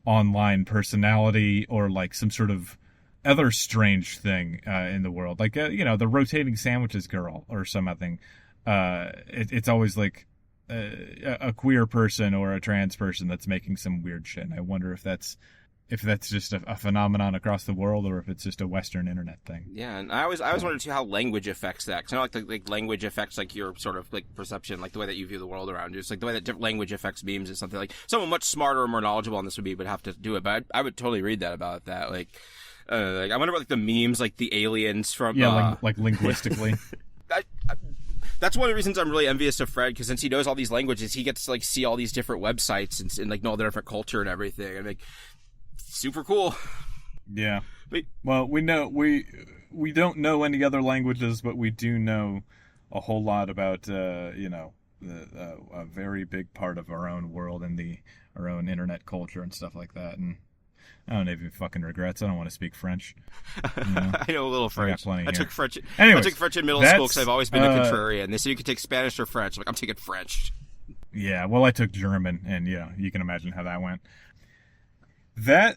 online personality or like some sort of other strange thing in the world, like you know, the rotating sandwiches girl or something, it's always like a queer person or a trans person that's making some weird shit, and I wonder if that's if that's just a phenomenon across the world or if it's just a Western internet thing. Yeah, and I always wondered too how language affects that. Because I know like language affects like your sort of like perception, like the way that you view the world around you. It's like the way that language affects memes is something like someone much smarter or more knowledgeable on this would have to do it. But I would totally read that about that. Like I wonder about like the memes, like the aliens from like linguistically. That's one of the reasons I'm really envious of Fred, because since he knows all these languages, he gets to like see all these different websites and like know all the different culture and everything. And like, super cool. Yeah. But, well, we don't know any other languages, but we do know a whole lot about a very big part of our own world and our own internet culture and stuff like that. And I don't have any fucking regrets. I don't want to speak French. I know a little French. I took French. Anyways, I took French in middle school because I've always been a contrarian. They said you could take Spanish or French. I'm taking French. Yeah, well, I took German, and you can imagine how that went. That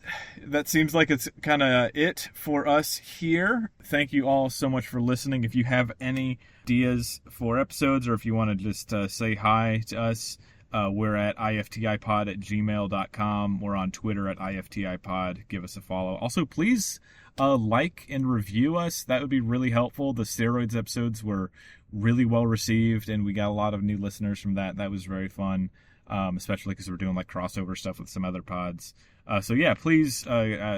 seems like it's kind of it for us here. Thank you all so much for listening. If you have any ideas for episodes, or if you want to just say hi to us, we're at iftipod@gmail.com. We're on Twitter at iftipod. Give us a follow. Also, please like and review us. That would be really helpful. The steroids episodes were really well received, and we got a lot of new listeners from that. That was very fun, especially because we're doing like crossover stuff with some other pods. So yeah, please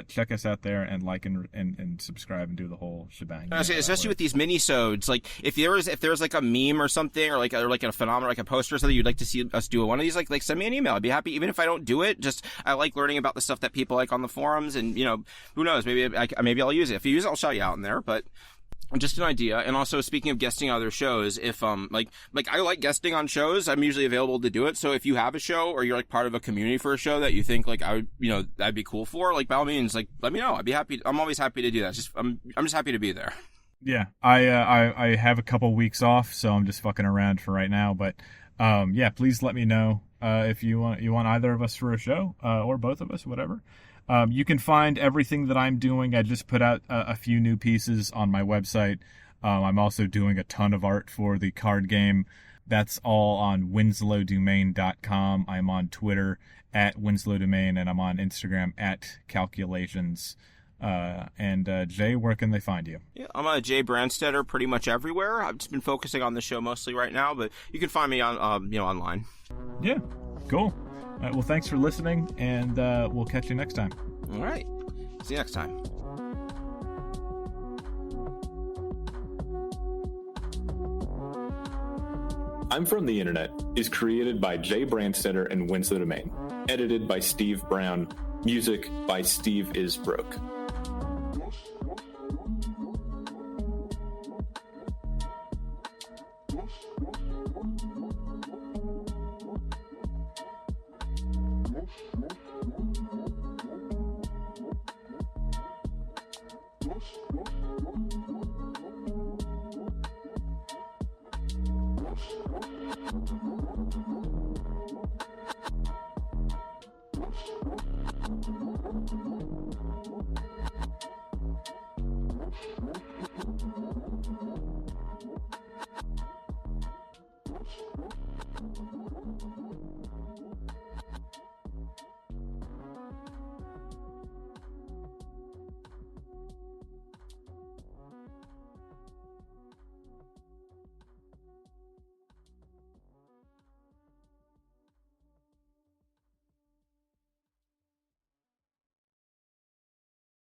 check us out there and like and subscribe and do the whole shebang. Especially with these minisodes, like if there was like a meme or something or like a phenomenon, like a poster or something you'd like to see us do one of these, like send me an email. I'd be happy, even if I don't do it. Just I like learning about the stuff that people like on the forums, and who knows, maybe I'll use it. If you use it, I'll shout you out in there. But just an idea. And also, speaking of guesting on other shows, if like I like guesting on shows, I'm usually available to do it. So if you have a show or you're like part of a community for a show that you think like I would, that'd be cool for, like by all means, like let me know. I'd be happy. I'm always happy to do that. I'm just happy to be there. Yeah, I have a couple weeks off, so I'm just fucking around for right now. But yeah, please let me know if you want either of us for a show or both of us, whatever. You can find everything that I'm doing. I just put out a few new pieces on my website. I'm also doing a ton of art for the card game. That's all on winslowdomain.com. I'm on Twitter at winslowdomain, and I'm on Instagram at calculations. Jay, where can they find you? Yeah, I'm a jaybrandstetter pretty much everywhere. I've just been focusing on the show mostly right now, but you can find me on online. Yeah, cool. All right, well, thanks for listening, and we'll catch you next time. All right. See you next time. I'm From the Internet is created by Jay Brandstetter and Winslow Domain. Edited by Steve Brown. Music by Steve Is Broke.